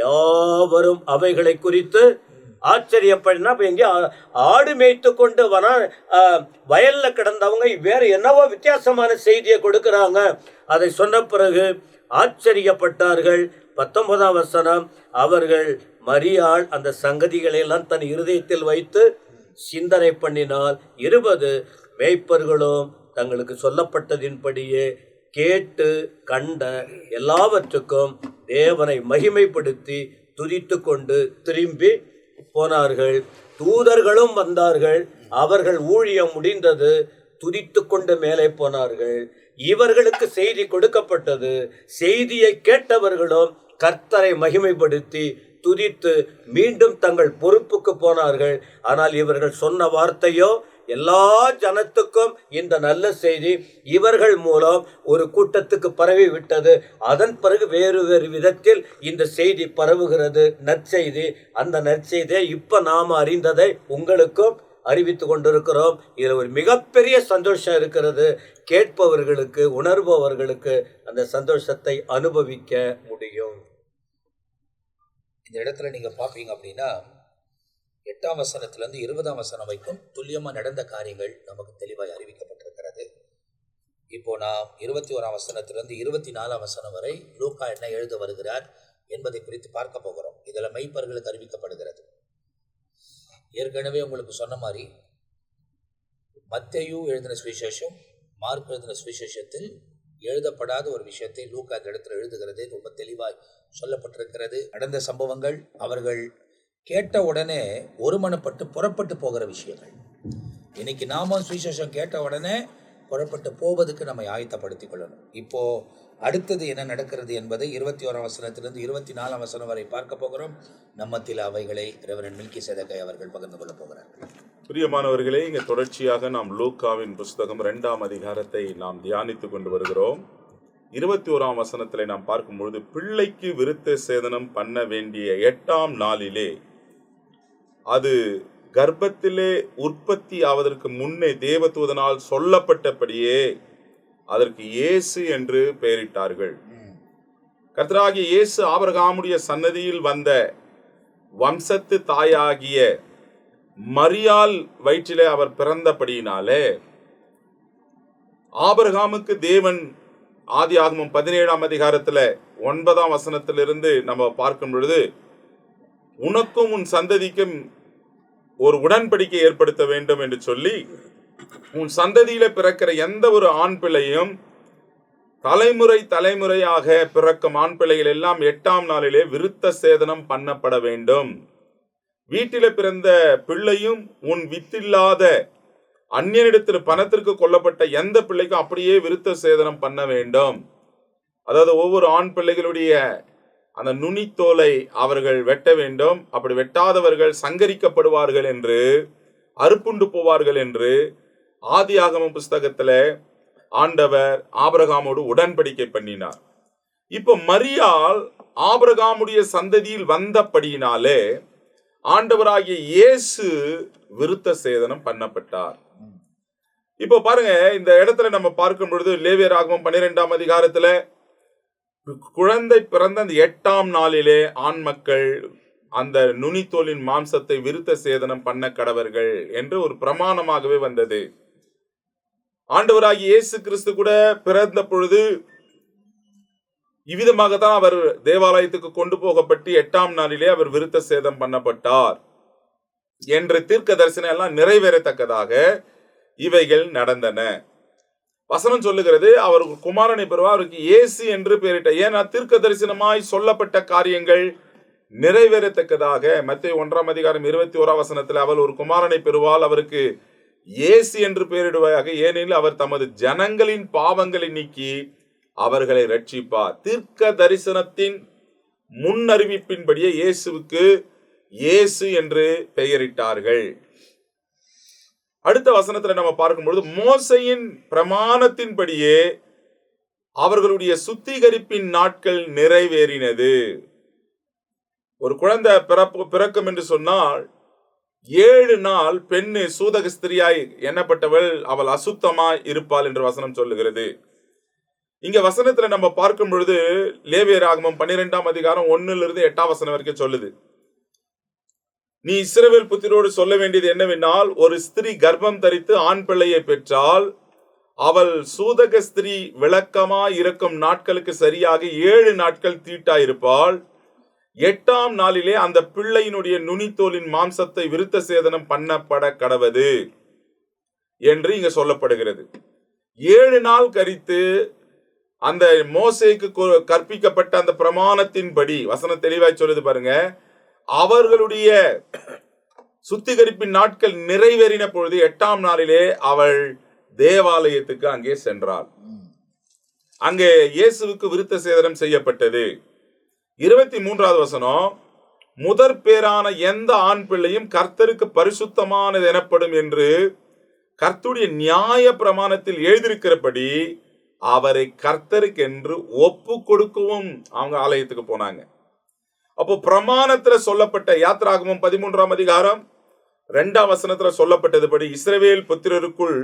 யாவரும் அவைகளை குறித்து ஆச்சரியப்படினா. இப்ப எங்கே ஆடு மேய்த்து கொண்டு வயல்ல கிடந்தவங்க வேற என்னவோ வித்தியாசமான செய்தியை கொடுக்கிறாங்க. அதை சொன்ன பிறகு ஆச்சரியப்பட்டார்கள். 19ஆம் வசனம், அவர்கள் மரியாள் அந்த சங்கதிகளை எல்லாம் தன் இருதயத்தில் வைத்து சிந்தனை பண்ணினால் 20 மேய்ப்பர்களும் தங்களுக்கு சொல்லப்பட்டதின்படியே கேட்டு கண்ட எல்லாவற்றுக்கும் தேவனை மகிமைப்படுத்தி துதித்து கொண்டு திரும்பி போனார்கள். தூதர்களும் வந்தார்கள். அவர்கள் ஊழியம் முடிந்தது. துதித்து கொண்டு மேலே போனார்கள். இவர்களுக்கு செய்தி கொடுக்கப்பட்டது. செய்தியை கேட்டவர்களும் கர்த்தரை மகிமைப்படுத்தி துதித்து மீண்டும் தங்கள் பொறுப்புக்கு போனார்கள். ஆனால் இவர்கள் சொன்ன வார்த்தையோ எல்லா ஜனத்துக்கும் இந்த நல்ல செய்தி இவர்கள் மூலம் ஒரு கூட்டத்துக்கு பரவி விட்டது. அதன் பிறகு வேறு வேறு விதத்தில் இந்த செய்தி பரவுகிறது, நற்செய்தி. அந்த நற்செய்தியை இப்ப நாம அறிந்ததை உங்களுக்கும் அறிவித்து கொண்டிருக்கிறோம். இதில் ஒரு மிகப்பெரிய சந்தோஷம் இருக்கிறது. கேட்பவர்களுக்கு, உணர்பவர்களுக்கு அந்த சந்தோஷத்தை அனுபவிக்க முடியும். இந்த இடத்துல நீங்க பார்ப்பீங்க அப்படின்னா 8ஆம் வசனத்திலிருந்து 20ஆம் வசனம் வரைக்கும் துல்லியமாக நடந்த காரியங்கள் நமக்கு தெளிவாய் அறிவிக்கப்பட்டிருக்கிறது. இப்போ நாம் 21ஆம் வசனத்திலிருந்து 24ஆம் வசனம் வரை லூக்கா என்ன எழுத வருகிறார் என்பதை குறித்து பார்க்க போகிறோம். இதில் மெய்ப்பர்களுக்கு அறிவிக்கப்படுகிறது. ஏற்கனவே உங்களுக்கு சொன்ன மாதிரி மத்தேயு எழுதின சுவிசேஷம், மார்க் எழுதின சுவிசேஷத்தில் எழுதப்படாத ஒரு விஷயத்தை லூக்கா இந்த இடத்துல எழுதுகிறது. ரொம்ப தெளிவாய் சொல்லப்பட்டிருக்கிறது. நடந்த சம்பவங்கள், அவர்கள் கேட்ட உடனே ஒருமனப்பட்டு புறப்பட்டு போகிற விஷயங்கள். இன்னைக்கு நாம சுவிசேஷம் கேட்ட உடனே புறப்பட்டு போவதுக்கு நம்ம ஆயத்தப்படுத்திக் கொள்ளணும். இப்போ அடுத்தது என்ன நடக்கிறது என்பதை 21ஆம் வசனத்திலிருந்து 24ஆம் வசனம் வரை பார்க்க போகிறோம். நம்மத்தில் அவைகளை ரெவரண்ட் மெல்கிசேதேக் அவர்கள் பகிர்ந்து கொள்ள போகிறார்கள். பிரியமானவர்களே, இங்கே தொடர்ச்சியாக நாம் லூக்காவின் புஸ்தகம் 2ஆம் அதிகாரத்தை நாம் தியானித்துக் கொண்டு வருகிறோம். 21ஆம் வசனத்திலே நாம் பார்க்கும் பொழுது, பிள்ளைக்கு விருத்த சேதனம் பண்ண வேண்டிய 8ஆம் நாளிலே, அது கர்ப்பத்திலே உற்பத்தி ஆவதற்கு முன்னே தேவதூதனால் சொல்லப்பட்டபடியே அதற்கு இயேசு என்று பெயரிட்டார்கள். கர்த்தராகிய இயேசு ஆபிரகாமுடைய சன்னதியில் வந்த வம்சத்து தாயாகிய மரியாள் வயிற்றிலே அவர் பிறந்தபடியினாலே ஆபிரகாமுக்கு தேவன் ஆதியாகமம் 17ஆம் அதிகாரத்துல 9ஆம் வசனத்திலிருந்து நம்ம பார்க்கும் பொழுது, உனக்கும் உன் சந்ததிக்கும் ஒரு உடன்படிக்கை ஏற்படுத்த வேண்டும் என்று சொல்லி, உன் சந்ததியில பிறக்கிற எந்த ஒரு ஆண் பிள்ளையும் தலைமுறையாக பிறக்கும் ஆண் பிள்ளைகள் எல்லாம் 8ஆம் நாளிலே விருத்த சேதனம் பண்ணப்பட வேண்டும். வீட்டில பிறந்த பிள்ளையும் உன் வித்தில்லாத அந்நியனிடத்தில் பணத்திற்கு கொல்லப்பட்ட எந்த பிள்ளைக்கும் அப்படியே விருத்த சேதனம் பண்ண வேண்டும். அதாவது ஒவ்வொரு ஆண் பிள்ளைகளுடைய அந்த நுனித்தோலை அவர்கள் வெட்ட வேண்டும். அப்படி வெட்டாதவர்கள் சங்கரிக்கப்படுவார்கள் என்று, அறுப்புண்டு போவார்கள் என்று ஆதியாகமம் புஸ்தகத்துல ஆண்டவர் ஆபிரகாமோடு உடன்படிக்கை பண்ணினார். இப்ப மரியாள் ஆபிரகாமுடைய சந்ததியில் வந்தபடியினாலே ஆண்டவராகிய இயேசு விருத்த சேதனம் பண்ணப்பட்டார். இப்போ பாருங்க, இந்த இடத்துல நம்ம பார்க்கும் பொழுது லேவியராகமம் 12ஆம் அதிகாரத்துல குழந்தை பிறந்த அந்த 8ஆம் நாளிலே ஆண் மக்கள் அந்த நுனித்தோலின் மாம்சத்தை விருத்த சேதனம் பண்ண கடவர்கள் என்று ஒரு பிரமாணமாகவே வந்தது. ஆண்டவராகிய இயேசு கிறிஸ்து கூட பிறந்த பொழுது இவ்விதமாகத்தான் அவர் தேவாலயத்துக்கு கொண்டு போகப்பட்டு 8ஆம் நாளிலே அவர் விருத்த சேதம் பண்ணப்பட்டார் என்ற தீர்க்க தரிசனம் எல்லாம் நிறைவேறத்தக்கதாக இவைகள் நடந்தன. வசனம் சொல்லுகிறது, அவர் குமாரனை பெறுவார், அவருக்கு இயேசு என்று பெயரிட்ட. ஏன்னா தீர்க்க தரிசனமாய் சொல்லப்பட்ட காரியங்கள் நிறைவேறத்தக்கதாக. மத்தேயு 1ஆம் அதிகாரம் 21ஆம் வசனத்தில் அவள் ஒரு குமாரனை பெறுவாள், அவருக்கு இயேசு என்று பெயரிடுவாயாக, ஏனெனில் அவர் தமது ஜனங்களின் பாவங்களை நீக்கி அவர்களை ரட்சிப்பார். தீர்க்க தரிசனத்தின் முன்னறிவிப்பின்படியே இயேசுவுக்கு இயேசு என்று பெயரிட்டார்கள். அடுத்த வசனத்துல நம்ம பார்க்கும்பொழுது மோசையின் பிரமாணத்தின்படியே அவர்களுடைய சுத்திகரிப்பின் நாட்கள் நிறைவேறினது. ஒரு குழந்தை பிறக்கும் என்று சொன்னால் 7 நாள் பெண்ணு சூதக ஸ்திரியாய் எண்ணப்பட்டவள், அவள் அசுத்தமாய் இருப்பாள் என்று வசனம் சொல்லுகிறது. இங்க வசனத்துல நம்ம பார்க்கும் பொழுது லேவியராகமம் 12ஆம் அதிகாரம் 1 8 வசனம் வரைக்கும் சொல்லுது. நீ இஸ்ரவேல் புத்திரோடு சொல்ல வேண்டியது என்னவென்றால், ஒரு ஸ்திரீ கர்ப்பம் தரித்து ஆண் பிள்ளையை பெற்றால் அவள் சூதக ஸ்திரீ விளக்கமாய் இருக்கும் நாட்களுக்கு சரியாக 7 நாட்கள் தீட்டாயிருப்பாள். 8ஆம் நாளிலே அந்த பிள்ளையினுடைய நுனித்தோலின் மாம்சத்தை விருத்த சேதனம் பண்ணப்பட கடவது என்று இங்க சொல்லப்படுகிறது. 7 நாள் கழித்து அந்த மோசேக்கு கற்பிக்கப்பட்ட அந்த பிரமாணத்தின்படி வசனம் தெளிவாய் சொல்லுது பாருங்க, அவர்களுடைய சுத்திகரிப்பின் நாட்கள் நிறைவேறின பொழுது 8ஆம் நாளிலே அவள் தேவாலயத்துக்கு அங்கே சென்றாள். அங்கே இயேசுவுக்கு விருத்த சேதனம் செய்யப்பட்டது. 23வது வசனம், முதற் பேரான எந்த ஆண் பிள்ளையும் கர்த்தருக்கு பரிசுத்தமானது எனப்படும் என்று கர்த்தருடைய நியாய பிரமாணத்தில் எழுதியிருக்கிறபடி அவரை கர்த்தருக்கு என்று ஒப்பு கொடுக்கவும் அவங்க ஆலயத்துக்கு போனாங்க. அப்போ பிரமாணத்துல சொல்லப்பட்ட யாத்ராகமம் 13ஆம் அதிகாரம் 2ஆம் வசனத்துல சொல்லப்பட்டதுபடி இஸ்ரவேல் புத்திரருக்குள்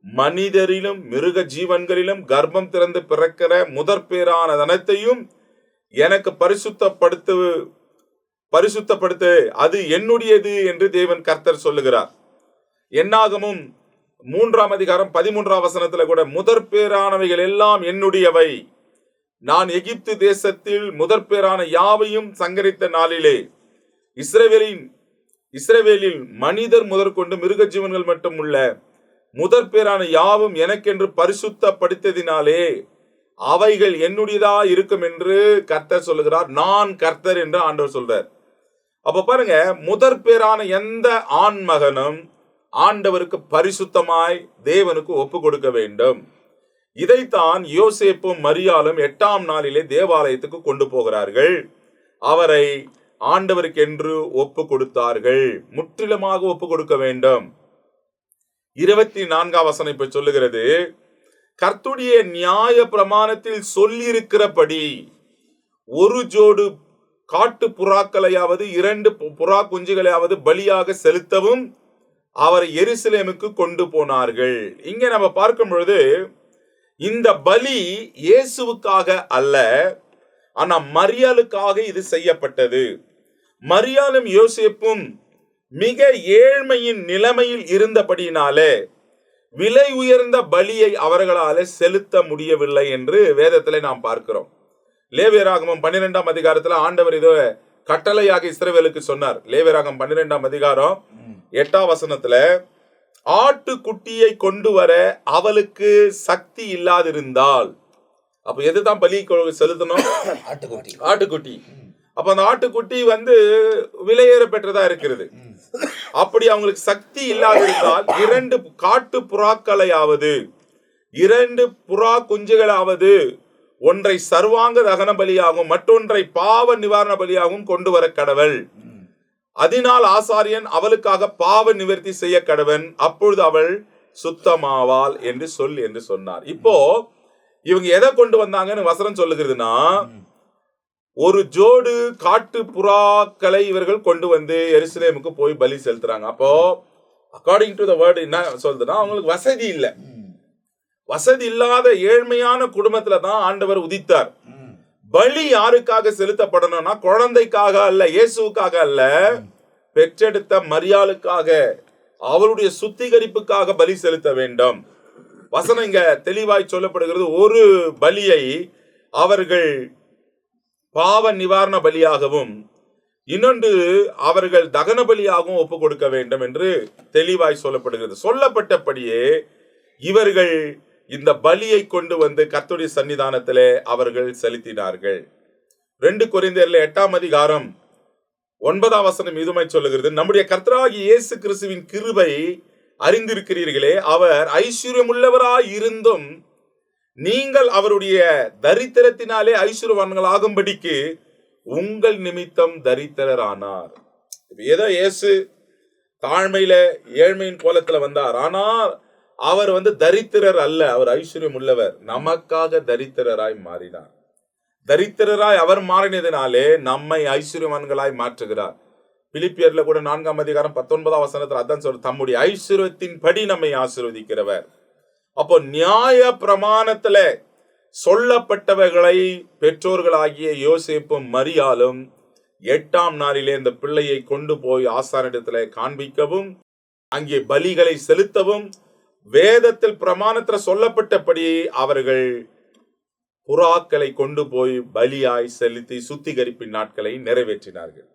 மனிதரிலும் மிருக ஜீவன்களிலும் கர்ப்பம் திறந்து பிறக்கிற முதற் பேரான அனைத்தையும் எனக்கு பரிசுத்தப்படுத்து, அது என்னுடையது என்று தேவன் கர்த்தர் சொல்லுகிறார். என்னாகமும் 3ஆம் அதிகாரம் 13ஆம் வசனத்துல கூட முதற் பேரானவைகள் எல்லாம் என்னுடையவை, நான் எகிப்து தேசத்தில் முதற் பேரான யாவையும் சங்கரித்த நாளிலே இஸ்ரவேலில் மனிதர் முதற்கொண்டு மிருக ஜீவன்கள் மட்டும் உள்ள முதற் பேரான யாவும் எனக்கென்று பரிசுத்தப்படுத்தினாலே அவைகள் என்னுடையதா இருக்கும் என்று கர்த்தர் சொல்லுகிறார். நான் கர்த்தர் என்று ஆண்டவர் சொல்றார். அப்ப பாருங்க, முதற் பேரான எந்த ஆண் மகனும் ஆண்டவருக்கு பரிசுத்தமாய் தேவனுக்கு ஒப்பு கொடுக்க வேண்டும். இதைத்தான் யோசேப்பும் மரியாளும் 8ஆம் நாளிலே தேவாலயத்துக்கு கொண்டு போகிறார்கள். அவரை ஆண்டவருக்கு என்று ஒப்பு கொடுத்தார்கள். முற்றிலுமாக ஒப்பு கொடுக்க வேண்டும். 24ஆம் வசனம் இப்ப சொல்லுகிறது, கர்த்தருடைய நியாய பிரமாணத்தில் சொல்லியிருக்கிறபடி ஒரு ஜோடு காட்டு புறாக்களையாவது 2 புறா குஞ்சுகளையாவது பலியாக செலுத்தவும் அவரை எருசலேமுக்கு கொண்டு போனார்கள். இங்க நம்ம பார்க்கும் பொழுது இந்த பலி இயேசுவுக்காக அல்ல, ஆனா மரியாளுக்காக இது செய்யப்பட்டது. மரியாளும் யோசேப்பும் மிக ஏழ்மையின் நிலைமையில் இருந்தபடியினாலே விலை உயர்ந்த பலியை அவர்களால் செலுத்த முடியவில்லை என்று வேதத்திலே நாம் பார்க்கிறோம். லேவியராகமம் 12ஆம் அதிகாரத்துல ஆண்டவர் இதோ கட்டளையாக இஸ்ரவேலுக்கு சொன்னார். லேவியராகமம் 12ஆம் அதிகாரம் 8ஆம் வசனத்துல, ஆட்டுக்குட்டியை கொண்டு வர அவளுக்கு சக்தி இல்லாதிருந்தால், அப்ப எதுதான் பலி செலுத்தணும்? ஆட்டுக்குட்டி. அப்ப அந்த ஆட்டுக்குட்டி விலையேற பெற்றதா இருக்கிறது. அப்படி அவங்களுக்கு சக்தி இல்லாதிருந்தால் 2 காட்டு புறாக்களையாவது 2 புறா குஞ்சுகளாவது ஒன்றை சர்வாங்க தகன பலியாகவும் மற்றொன்றை பாவ நிவாரண பலியாகவும் கொண்டு வர கடவள். அதனால் ஆசாரியன் அவளுக்காக பாவ நிவர்த்தி செய்ய கடவன், அப்பொழுது அவள் சுத்தமாவாள் என்று சொன்னார். இப்போ இவங்க எதை கொண்டு வந்தாங்கன்னு வசனம் சொல்லுகிறதுனா, ஒரு ஜோடு காட்டு புறாக்களை இவர்கள் கொண்டு வந்து எருசலேமுக்கு போய் பலி செலுத்துறாங்க. அப்போ அக்கார்டிங் டு த வேர்ட் என்ன சொல்றதுன்னா, அவங்களுக்கு வசதி இல்லை. வசதி இல்லாத ஏழ்மையான குடும்பத்துல தான் ஆண்டவர் உதித்தார். பலி யாருக்காக செலுத்தப்படணும்னா, குழந்தைக்காக அல்ல, இயேசுவுக்காக அல்ல, பெற்றெடுத்த மரியாளுக்காக, அவளுடைய சுத்திகரிப்புக்காக பலி செலுத்த வேண்டும். வசனம் இங்க தெளிவாய் சொல்லப்படுகிறது. ஒரு பலியை அவர்கள் பாவ நிவாரண பலியாகவும் இன்னொன்று அவர்கள் தகன பலியாகவும் ஒப்பு கொடுக்க வேண்டும் என்று தெளிவாய் சொல்லப்படுகிறது. சொல்லப்பட்டபடியே இவர்கள் இந்த பலியை கொண்டு வந்து கர்த்தருடைய சன்னிதானத்திலே அவர்கள் செலுத்தினார்கள். 2 கொரிந்தியர்ல 8ஆம் அதிகாரம் 9ஆம் வசனம் இதுமாய் சொல்லுகிறது, நம்முடைய கர்த்தராகிய இயேசு கிறிஸ்துவின் கிருபை அறிந்திருக்கிறீர்களே, அவர் ஐஸ்வர்யமுள்ளவராய் இருந்தும் நீங்கள் அவருடைய தரித்திரத்தினாலே ஐஸ்வர்யவான்களாகும்படிக்கு உங்கள் நிமித்தம் தரித்திரரானார். ஏதோ இயேசு தாழ்மையில ஏழ்மையின் கோலத்துல வந்தார், ஆனால் அவர் தரித்திரர் அல்ல, அவர் ஐஸ்வர்யம் உள்ளவர். நமக்காக தரித்திரராய் மாறினார். தரித்திரராய் அவர் மாறினதினாலே நம்மை ஐஸ்வர்யவான்களாய் மாற்றுகிறார். பிலிப்பியர்ல கூட 4ஆம் அதிகாரம் 19ஆம் வசனத்தில் அதான் சொல்ற, தம்முடைய ஐஸ்வர்யத்தின் படி நம்மை ஆசீர்வதிக்கிறவர். அப்போ நியாய பிரமாணத்துல சொல்லப்பட்டவைகளை பெற்றோர்களாகிய யோசேப்பும் மரியாளும் 8ஆம் நாளிலே இந்த பிள்ளையை கொண்டு போய் ஆசாரிடத்துல காண்பிக்கவும், அங்கே பலிகளை செலுத்தவும், வேதத்தில் பிரமாணத்துல சொல்லப்பட்டபடி அவர்கள் புறாக்களை கொண்டு போய் பலியாய் செலுத்தி சுத்திகரிப்பின் நாட்களை நிறைவேற்றினார்கள்.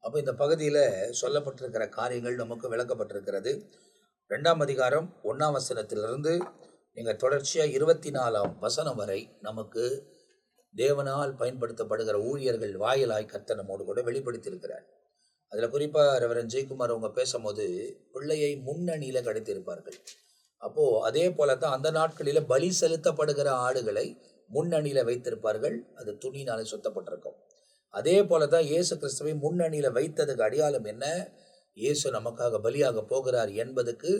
அப்போ இந்த பகுதியில் சொல்லப்பட்டிருக்கிற காரியங்கள் நமக்கு விளக்கப்பட்டிருக்கிறது. 2ஆம் அதிகாரம் 1ஆம் வசனத்திலிருந்து நீங்கள் தொடர்ச்சியாக 24ஆம் வசனம் வரை நமக்கு தேவனால் பயன்படுத்தப்படுகிற ஊழியர்கள் வாயிலாய் கர்த்தர் நம்மோடு கூட வெளிப்படுத்தியிருக்கிறார். அதில் குறிப்பாக ரெவரண்ட் ஜெயக்குமார் அவங்க பேசும்போது பிள்ளையை முன்னணியில் கடத்தியிருப்பார்கள். அப்போது அதே போல தான் அந்த நாட்களில் பலி செலுத்தப்படுகிற ஆடுகளை முன்னணியில் வைத்திருப்பார்கள். அது துணினாலே சுத்தப்பட்டிருக்கும். அதே போல தான் இயேசு கிறிஸ்துவை முன்னணியில் வைத்ததுக்கு அடையாளம் என்ன? இயேசு நமக்காக பலியாக போகிறார் என்பதுக்கு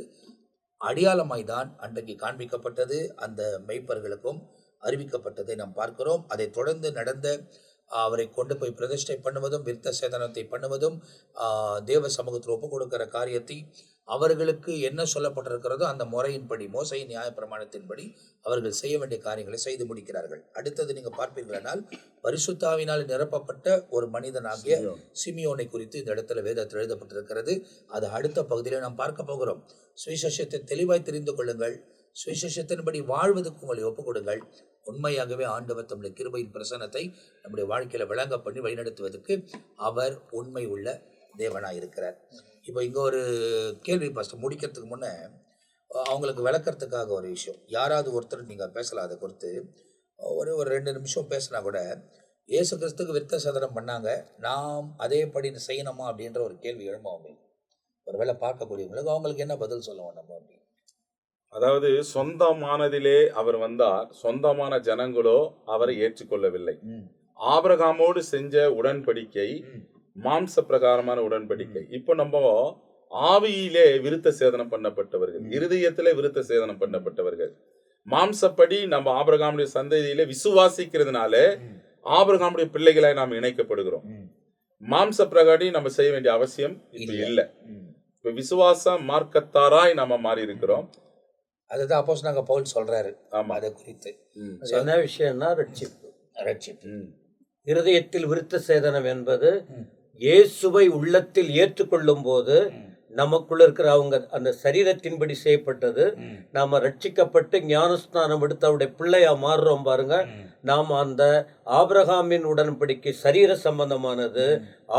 அடையாளமாய் தான் அன்றைக்கு காண்பிக்கப்பட்டது, அந்த மெய்ப்பர்களுக்கும் அறிவிக்கப்பட்டதை நாம் பார்க்கிறோம். அதை தொடர்ந்து நடந்த அவரை கொண்டு போய் பிரதிஷ்டை பண்ணுவதும், விருத்த சேதனத்தை பண்ணுவதும், தேவ சமூகத்தில் ஒப்பு கொடுக்கிற காரியத்தை அவர்களுக்கு என்ன சொல்லப்பட்டிருக்கிறதோ அந்த முறையின்படி, மோசையின் நியாய பிரமாணத்தின்படி அவர்கள் செய்ய வேண்டிய காரியங்களை செய்து முடிக்கிறார்கள். அடுத்தது நீங்கள் பார்ப்பீர்களானால், பரிசுத்தாவினால் நிரப்பப்பட்ட ஒரு மனிதனாகிய சிமியோனை குறித்து இந்த இடத்துல வேதத்தில் எழுதப்பட்டிருக்கிறது. அது அடுத்த பகுதியில் நாம் பார்க்க போகிறோம். சுவிசேஷத்தை தெளிவாய் தெரிந்து கொள்ளுங்கள், சுவிசேஷத்தின்படி வாழ்வதற்கு உங்களை ஒப்புக் கொடுங்கள். உண்மையாகவே ஆண்டவர் தம்முடைய கிருபையின் பிரசன்னத்தை நம்முடைய வாழ்க்கையில் விளங்க பண்ணி வழிநடத்துவதற்கு அவர் உண்மை உள்ள தேவனாக இருக்கிறார். இப்போ இங்கே ஒரு கேள்வி ஃபஸ்ட்டு முடிக்கிறதுக்கு முன்னே அவங்களுக்கு விளக்கிறதுக்காக ஒரு விஷயம். யாராவது ஒருத்தர் நீங்கள் பேசலாம், அதை குறித்து ஒரு 2 நிமிஷம் பேசினா கூட, இயேசு கிறிஸ்துக்கு விருத்த சேதனம் பண்ணாங்க, நாம் அதேபடி செய்யணுமா அப்படின்ற ஒரு கேள்வி எழுமா அவங்க ஒரு வேளை பார்க்கக்கூடியவங்களுக்கு அவங்களுக்கு என்ன பதில் சொல்லுவோம் நம்ம அப்படி? அதாவது சொந்தமானதிலே அவர் வந்தார், சொந்தமான ஜனங்களோ அவரை ஏற்றுக்கொள்ளவில்லை. ஆபிரகாமோடு செஞ்ச உடன்படிக்கை மாம்ச பிரகாரமான உடன்படிக்கை. இப்போ நம்ம ஆவியிலே விருத்த சேதனம் பண்ணப்பட்டவர்கள், இருதயத்திலே விருத்த சேதனம் பண்ணப்பட்டவர்கள். மாம்சப்படி நம்ம ஆபிரகாமுடைய சந்ததியிலே விசுவாசிக்கிறதுனால ஆபிரகாமுடைய பிள்ளைகளை நாம் இணைக்கப்படுகிறோம். மாம்ச பிரகாடி நம்ம செய்ய வேண்டிய அவசியம் இப்ப இல்லை. இப்ப விசுவாச மார்க்கத்தாராய் நம்ம மாறி இருக்கிறோம். அதுதான் அப்போஸ்தலனாகிய பவுல் சொல்றாரு. ஆமா, அதை குறித்து என்ன விஷயம்னா ரட்சிப்பு. இருதயத்தில் விருத்த சேதனம் என்பது இயேசுவை உள்ளத்தில் ஏற்றுக்கொள்ளும் போது நமக்குள்ள இருக்கிற அவங்க அந்த சரீரத்தின்படி செய்யப்பட்டது. நாம ரட்சிக்கப்பட்டு ஞானஸ்நானம் எடுத்து அவருடைய பிள்ளையா மாறுறோம் பாருங்க. நாம் அந்த ஆபிரகாமின் உடன்படிக்கை சரீர சம்பந்தமானது,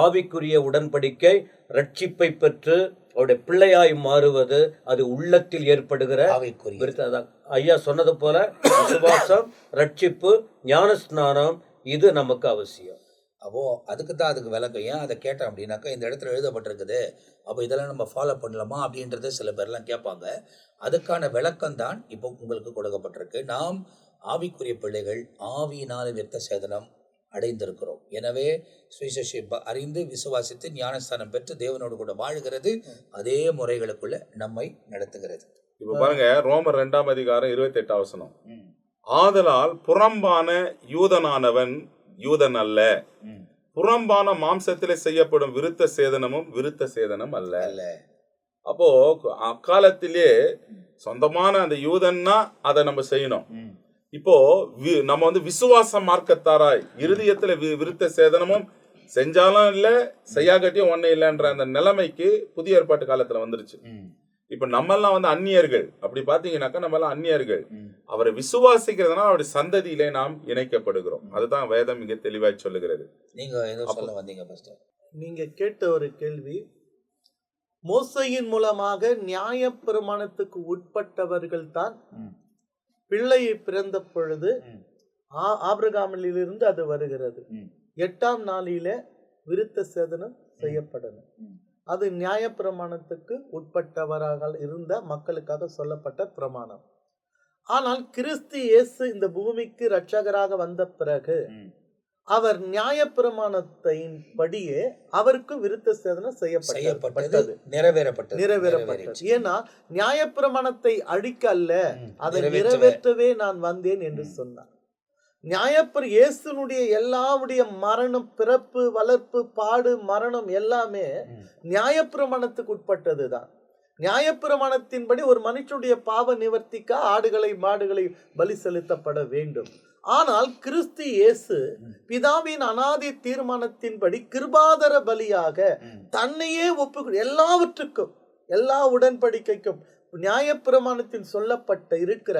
ஆவிக்குரிய உடன்படிக்கை ரட்சிப்பை பெற்று அவருடைய பிள்ளையாய் மாறுவது, அது உள்ளத்தில் ஏற்படுகிற விருத்தம். ஐயா சொன்னது போல விசுவாசம், ரட்சிப்பு, ஞானஸ்நானம் இது நமக்கு அவசியம். அப்போ அதுக்கு தான் அதுக்கு விளக்கம். ஏன் அதை கேட்டேன் அப்படின்னாக்கா, இந்த இடத்துல எழுதப்பட்டிருக்குது, அப்போ இதெல்லாம் நம்ம ஃபாலோ பண்ணலாமா அப்படின்றத சில பேர்லாம் கேட்பாங்க. அதுக்கான விளக்கம் தான் இப்போ உங்களுக்கு கொடுக்கப்பட்டிருக்கு. நாம் ஆவிக்குரிய பிள்ளைகள் ஆவியினால் விருத்த சேதனம் அடைந்திருக்கிறோம். எனவே சுவிசேஷம் அறிந்து விசுவாசித்து ஞானஸ்தானம் பெற்று தேவனோடு கூட வாழுகிறது அதே முறைகளுக்குள்ள நம்மை நடத்துகிறது. இப்ப பாருங்க, ரோமர் 2ஆம் அதிகாரம் 28ஆம் வசனம். ஆதலால் புறம்பான யூதனானவன் யூதன் அல்ல, புறம்பான மாம்சத்திலே செய்யப்படும் விருத்த சேதனமும் விருத்த சேதனம் அல்ல. அப்போ அக்காலத்திலே சொந்தமான அந்த யூதன்னா அதை நம்ம செய்யணும். இப்போ நம்ம வந்து விசுவாச மார்க்கத்தாராய் இருதயத்துல விருத்த சேதனமும் செஞ்சாலும் இல்ல செய்யாகட்டியும் ஒண்ணு இல்லைன்ற அந்த நிலைமைக்கு புதிய ஏற்பாட்டு காலத்துல வந்துருச்சு. இப்ப நம்ம எல்லாம் வந்து அந்நியர்கள். அப்படி பாத்தீங்கன்னாக்கா நம்ம எல்லாம் அந்நியர்கள். அவரை விசுவாசிக்கிறதுனால அவருடைய சந்ததியிலே நாம் இணைக்கப்படுகிறோம். அதுதான் வேதம் மிக தெளிவாய் சொல்லுகிறது. நீங்க ஏதோ சொல்ல வந்தீங்க பாஸ்டர். நீங்க கேட்ட ஒரு கேள்வி, மோசையின் மூலமாக நியாய பிரமாணத்துக்கு உட்பட்டவர்கள் தான் பிள்ளையை பிறந்த பொழுது ஆபிரகாமிலிருந்து அது வருகிறது. 8ஆம் நாளிலே விருத்த சேதனம் செய்யப்படணும். அது நியாய பிரமாணத்துக்கு உட்பட்டவராக இருந்த மக்களுக்காக சொல்லப்பட்ட பிரமாணம். ஆனால் கிறிஸ்து இயேசு இந்த பூமிக்கு இரட்சகராக வந்த பிறகு அவர் நியாய பிரமாணத்தின் படியே அவருக்கு விருத்த சேதனம் செய்யப்பட்டது, நிறைவேறப்பட்டது. ஏன்னா நியாய பிரமாணத்தை அழிக்க அல்ல, அதை நிறைவேற்றவே நான் வந்தேன் என்று சொன்னார். இயேசுனுடைய எல்லாவுடைய மரணம், பிறப்பு, வளர்ப்பு, பாடு, மரணம் எல்லாமே நியாயப்பிரமாணத்துக்கு உட்பட்டதுதான். நியாயப்பிரமாணத்தின்படி ஒரு மனுஷனுடைய பாவ நிவர்த்திக்க ஆடுகளை மாடுகளை பலி செலுத்தப்பட வேண்டும். ஆனால் கிறிஸ்து இயேசு பிதாவின் அநாதி தீர்மானத்தின்படி கிருபாதர பலியாக தன்னையே எல்லாவற்றுக்கும், எல்லா உடன்படிக்கைக்கும், நியாயப்பிரமாணத்தில் சொல்லப்பட்ட இருக்கிற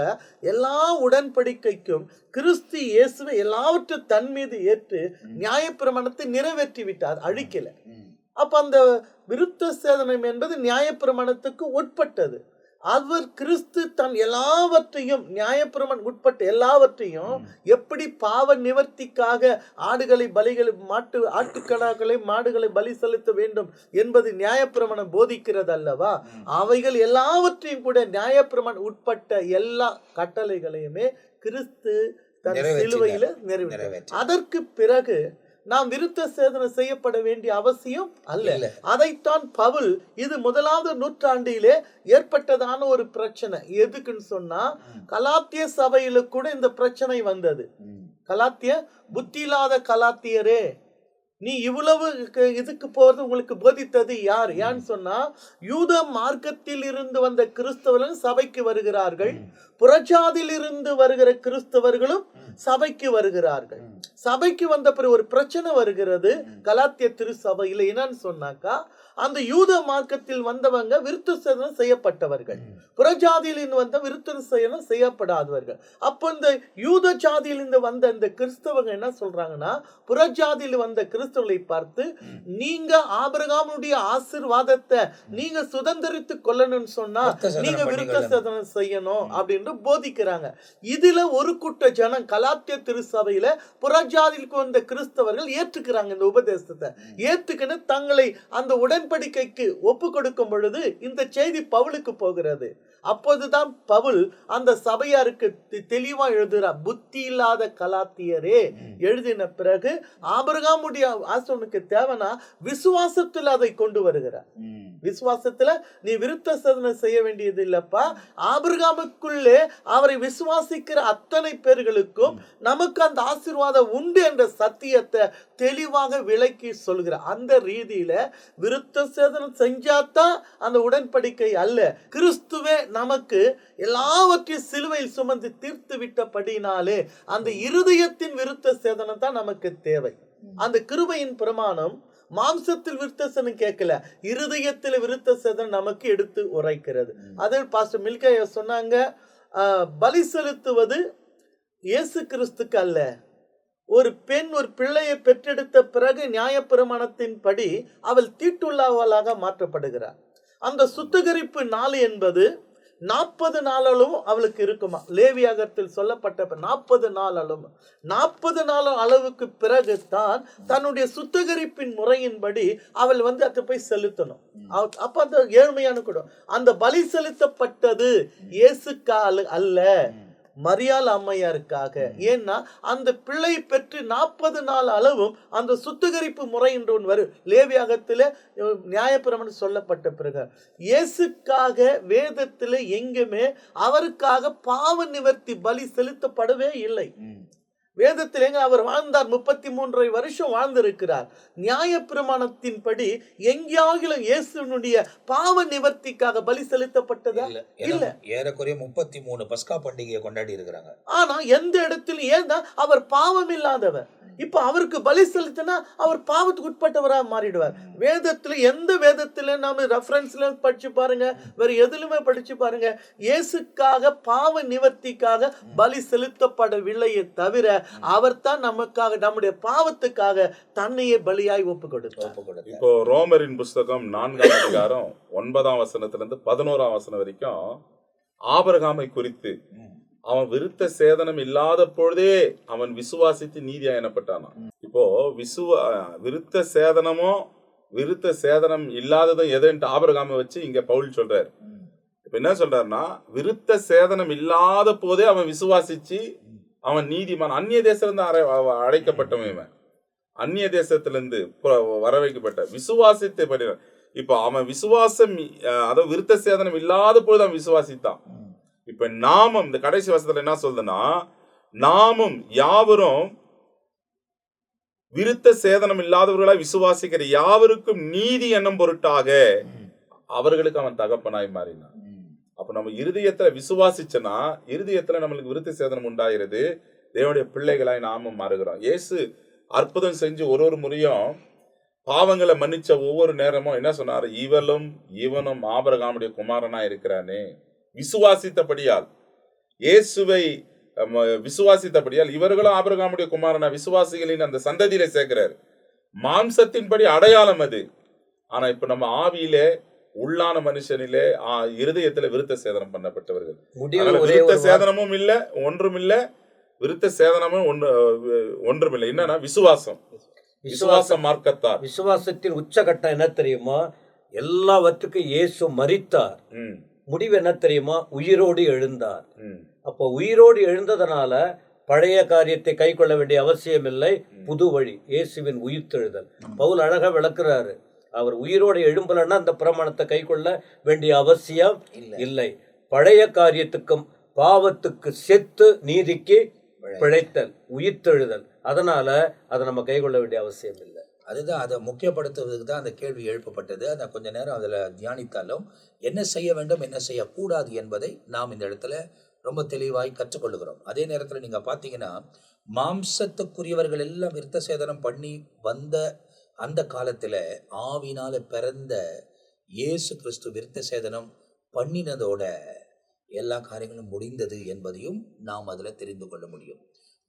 எல்லா உடன்படிக்கைக்கும் கிறிஸ்து இயேசுவை எல்லாவற்றும் தன் மீது ஏற்று நியாயப்பிரமாணத்தை நிறைவேற்றி விட்டார், அழிக்கல. அப்ப அந்த விருத்த சேதனம் என்பது நியாயப்பிரமாணத்துக்கு உட்பட்டது. அவர் கிறிஸ்து தன் எல்லாவற்றையும் நியாயப்பிரமாணம் உட்பட்ட எல்லாவற்றையும் எப்படி பாவ நிவர்த்திக்காக ஆடுகளை பலிகளை ஆட்டுக்கடாக்களை மாடுகளை பலி செலுத்த வேண்டும் என்பது நியாயப்பிரமாணம் போதிக்கிறது அல்லவா? அவைகள் எல்லாவற்றையும் கூட நியாயப்பிரமாணம் உட்பட்ட எல்லா கட்டளைகளையுமே கிறிஸ்து தன் சிலுவையில நிறைவேற்றார். அதற்கு பிறகு நாம் விருத்த சேதனம் செய்யப்பட வேண்டிய அவசியம் அல்ல. அதைத்தான் பவுல், இது 1வது நூற்றாண்டிலே ஏற்பட்டதான ஒரு பிரச்சனை. எதுக்குன்னு சொன்னா, கலாத்திய சபையில கூட இந்த பிரச்சனை வந்தது. புத்தி இல்லாத கலாத்தியரே, நீ இவ்வளவு இதுக்கு போறது உங்களுக்கு போதித்தது யார்? ஏன்னு சொன்னா, யூத மார்க்கத்தில் இருந்து வந்த கிறிஸ்தவர்கள் சபைக்கு வருகிறார்கள், புறஜாதியில் இருந்து வருகிற கிறிஸ்தவர்களும் சபைக்கு வருகிறார்கள். சபைக்கு வந்த பிறகு ஒரு பிரச்சனை வருகிறது கலாத்திய திருச்சபையில். என்னன்னு சொன்னாக்கா, அந்த யூத மார்க்கத்தில் வந்தவங்க விருத்த சேதனம் செய்யப்பட்டவர்கள், புறஜாதியில் வந்த விருத்த சேதனம் செய்யப்படாதவர்கள். அப்போ இந்த யூத ஜாதியிலிருந்து வந்த இந்த கிறிஸ்தவங்க என்ன சொல்றாங்கன்னா, புறஜாதியில் வந்த கிறிஸ்தவர்களை பார்த்து, நீங்க ஆபிரகாமுடைய ஆசீர்வாதத்தை நீங்க சுதந்திரித்து கொள்ளணும்னு சொன்னா நீங்க விருத்த சேதனம் செய்யணும் அப்படின்னு போதிக்கிறாங்க. இதுல ஒரு கூட்ட ஜனம் கலாத்திய திருச்சபையில புறஜாதிக்கு வந்த கிறிஸ்தவர்கள் ஏற்றுக்கிறாங்க. இந்த உபதேசத்தை ஏற்றுக்கணும், தங்களை அந்த உடன்படிக்கைக்கு ஒப்பு கொடுக்கும் பொழுது இந்த செய்தி பவுலுக்கு போகிறது. அப்போதுதான் பவுல் அந்த சபையாருக்கு தெளிவா எழுதுறார், புத்தி இல்லாத கலாத்தியரே. எழுதின பிறகு ஆபிரகாமுடைய ஆசீர்வாதத்துக்கு தேவைன்னா விசுவாசத்துல அதை கொண்டு வருகிறார். விசுவாசத்துல நீ விருத்த சேதனம் செய்ய வேண்டியது இல்லப்பா, ஆபிரகாமுக்குள்ளே அவரை விசுவாசிக்கிற அத்தனை பேர்களுக்கும் நமக்கு அந்த ஆசீர்வாதம் உண்டு என்ற சத்தியத்தை தெளிவாக விளக்கி சொல்கிறார். அந்த ரீதியில விருத்த சேதனம் செஞ்சாதான் அந்த உடன்படிக்கை அல்ல, கிறிஸ்துவே நமக்கு எல்லாவற்றையும் சிலுவையில் சுமந்து தீர்த்து விட்டபடினாலே அந்த இருதயத்தின் விருத்த சேதனம் தான் நமக்கு தேவை. அந்த கிருபையின் பிரமாணம் மாம்சத்தில் விருத்த சேதனம் கேட்கல, இருதயத்தில் விருத்த சேதனம் நமக்கு எடுத்து உரைக்கிறது. அதில் பாஸ்டர் மில்கையா சொன்னாங்க, பலி செலுத்துவது இயேசு கிறிஸ்துக்கு அல்ல. ஒரு பெண் ஒரு பிள்ளையை பெற்றெடுத்த பிறகு நியாயப்பிரமாணத்தின் படி அவள் தீட்டுள்ளவளாக மாற்றப்படுகிறார். அந்த சுத்திகரிப்பு நாள் என்பது 40 நாளும் அவளுக்கு இருக்குமா. லேவியாகத்தில் சொல்லப்பட்ட 40 நாள் அளவு, 40 நாள் அளவுக்கு பிறகு தான் தன்னுடைய சுத்திகரிப்பின் முறையின்படி அவள் அதை போய் செலுத்தணும். அப்ப அந்த ஏழ்மையான கூட அந்த பலி செலுத்தப்பட்டது இயேசுக்காக அல்ல, மரியாள் அம்மையாருக்காக. ஏன்னா அந்த பிள்ளை பெற்று 40 நாள் அளவும் அந்த சுத்திகரிப்பு முறை என்று ஒன்று வரும் லேவியாகத்திலே நியாயப்பிரமாணம் சொல்லப்பட்ட பிறகு. இயேசுக்காக வேதத்திலே எங்குமே அவருக்காக பாவ நிவர்த்தி பலி செலுத்தப்படவே இல்லை. வேதத்தில் அவர் வாழ்ந்தார், 33 வருஷம் வாழ்ந்திருக்கிறார். நியாயப்பிரமாணத்தின்படி எங்கேயாகிலும் இயேசுனுடைய பாவ நிவர்த்திக்காக பலி செலுத்தப்பட்டதா? இல்ல. ஏறக்குறைய 33 பஸ்கா பண்டிகையை கொண்டாடி இருக்கிறாங்க. ஆனா எந்த இடத்திலும் ஏன்னா அவர் பாவம் இல்லாதவர். இப்ப அவருக்கு பலி செலுத்தினா அவர் பாவத்துக்கு உட்பட்டவராக மாறிடுவார். வேதத்துல எந்த வேதத்துல நாம ரெஃபரன்ஸ்ல படிச்சு பாருங்க, வேற எதுலுமே படிச்சு பாருங்க, இயேசுக்காக பாவ நிவர்த்திக்காக பலி செலுத்தப்படவில்லையே தவிர அவர் தான் நமக்காக நம்முடைய பாவத்துக்காக தன்னையே பலியாய் ஒப்பு கொடுத்தார். இப்போ ரோமரின் புஸ்தகம் 4ஆம் அதிகாரம் 9ஆம் வசனத்திலிருந்து 11ஆம் வசனம் வரைக்கும் ஆபிரகாமை குறித்து, அவன் விருத்த சேதனம் இல்லாத பொழுதே அவன் விசுவாசித்து நீதியா எண்ணப்பட்டானா. இப்போ விருத்த சேதனம் இல்லாததும் எதுன்ட்டு ஆபிரகாமை வச்சு இங்க பவுல் சொல்றாரு. இப்ப என்ன சொல்றாருன்னா, விருத்த சேதனம் இல்லாத போதே அவன் விசுவாசிச்சு அவன் நீதிமான். அந்நிய தேசத்திலிருந்து அழைக்கப்பட்டவன் இவன், அந்நிய தேசத்திலிருந்து வர வைக்கப்பட்ட விசுவாசித்தை படி. இப்ப அவன் விசுவாசம், அதாவது விருத்த சேதனம் இல்லாத போது அவன் விசுவாசித்தான். இப்ப நாமும் இந்த கடைசி வசனத்துல என்ன சொல்லுதுன்னா, நாமும் யாவரும் விருத்த சேதனம் இல்லாதவர்களாய் விசுவாசிக்கிற யாவருக்கும் நீதி எண்ணம் பொருட்டாக அவர்களுக்கு அவன் தகப்பனாய் மாறினான். அப்ப நம்ம இருதயத்துல விசுவாசிச்சனா இருதயத்துல நம்மளுக்கு விருத்த சேதனம் உண்டாகிறது, தேவனுடைய பிள்ளைகளாய் நாமும் மாறுகிறோம். இயேசு அற்புதம் செஞ்சு ஒரு முறையும் பாவங்களை மன்னிச்ச ஒவ்வொரு நேரமும் என்ன சொன்னாரு, இவனும் ஆபிரகாமுடைய குமாரனா இருக்கிறானே. விசுவாசித்தபடியால், இயேசுவை விசுவாசித்தபடியால் இவர்களும் ஆபிரகாமுடைய குமாரனா விசுவாசிகளின் அந்த சந்ததியில சேர்க்கிறார். மாம்சத்தின்படி அடையாளம் அது. ஆனா இப்ப நம்ம ஆவியிலே, உள்ளான மனுஷனிலே, இருதயத்துல விருத்த சேதனம் பண்ணப்பட்டவர்கள். விருத்த சேதனமும் இல்ல, ஒன்றும் இல்ல. விருத்த சேதனமும் ஒன்றும் இல்லை. என்னன்னா விசுவாச மார்க்கத்தார். விசுவாசத்தின் உச்சகட்டம் என்ன தெரியுமா? எல்லாவற்றுக்கும் இயேசு மரித்தார். முடிவு என்ன தெரியுமா? உயிரோடு எழுந்தார். அப்போ உயிரோடு எழுந்ததனால பழைய காரியத்தை கை கொள்ள வேண்டிய அவசியம் இல்லை, புது வழி இயேசுவின் உயிர்த்தெழுதல். பவுல் அழகா விளக்குறாரு, அவர் உயிரோடு எழும்பலன்னா அந்த பிரமாணத்தை கை கொள்ள வேண்டிய அவசியம் இல்லை. பழைய காரியத்துக்கும் பாவத்துக்கு செத்து நீதிக்கு பிழைத்தல், உயிர்த்தெழுதல். அதனால அதை நம்ம கை கொள்ள வேண்டிய அவசியம் இல்லை. அதுதான், அதை முக்கியப்படுத்துவதற்கு தான் அந்த கேள்வி எழுப்பப்பட்டது. அதை கொஞ்ச நேரம் அதில் தியானித்தாலும் என்ன செய்ய வேண்டும், என்ன செய்யக்கூடாது என்பதை நாம் இந்த இடத்துல ரொம்ப தெளிவாய் கற்றுக்கொள்ளுகிறோம். அதே நேரத்தில் நீங்கள் பார்த்தீங்கன்னா, மாம்சத்துக்குரியவர்கள் எல்லாம் விருத்த சேதனம் பண்ணி வந்த அந்த காலத்தில் ஆவினால பிறந்த இயேசு கிறிஸ்து விருத்த சேதனம் பண்ணினதோட எல்லா காரியங்களும் முடிந்தது என்பதையும் நாம் அதில் தெரிந்து கொள்ள முடியும்.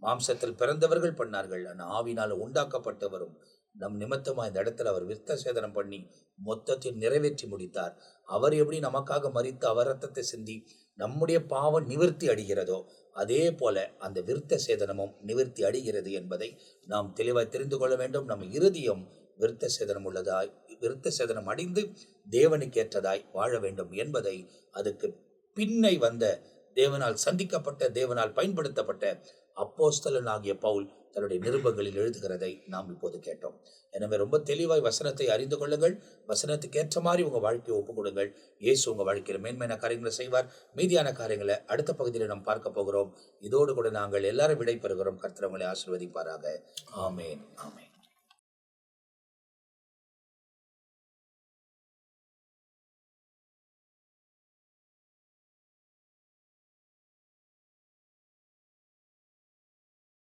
மாம்சத்தில் பிறந்தவர்கள் பண்ணார்கள், ஆனால் ஆவினால் உண்டாக்கப்பட்டவரும் நம் நிமித்தமாக இந்த இடத்துல அவர் விருத்த சேதனம் பண்ணி மொத்தத்தில் நிறைவேற்றி முடித்தார். அவர் எப்படி நமக்காக மரித்து அவர் ரத்தத்தை சிந்தி நம்முடைய பாவம் நிவர்த்தி அடைகிறதோ அதே போல அந்த விருத்த சேதனமும் நிவர்த்தி அடைகிறது என்பதை நாம் தெளிவாய் தெரிந்து கொள்ள வேண்டும். நம் இருதயம் விருத்த சேதனம் உள்ளதாய், விருத்த சேதனம் அடைந்து தேவனுக்கேற்றதாய் வாழ வேண்டும் என்பதை அதுக்கு பின்னை வந்த தேவனால் சந்திக்கப்பட்ட, தேவனால் பயன்படுத்தப்பட்ட அப்போஸ்தலனாகிய பவுல் தன்னுடைய நிருபங்களில் எழுதுகிறதை நாம் இப்போது கேட்டோம். எனவே ரொம்ப தெளிவாய் வசனத்தை அறிந்து கொள்ளுங்கள், வசனத்துக்கு ஏற்ற மாதிரி உங்கள் வாழ்க்கையை ஒப்புக் கொடுங்கள். இயேசு உங்கள் வாழ்க்கையில் மேன்மையான காரியங்களை செய்வார். மீதியான காரியங்களை அடுத்த பகுதியில் நாம் பார்க்க போகிறோம். இதோடு கூட நாங்கள் எல்லாரும் விடை பெறுகிறோம். கர்த்தர் உங்களை ஆசீர்வதிப்பாராக. ஆமேன், ஆமேன்.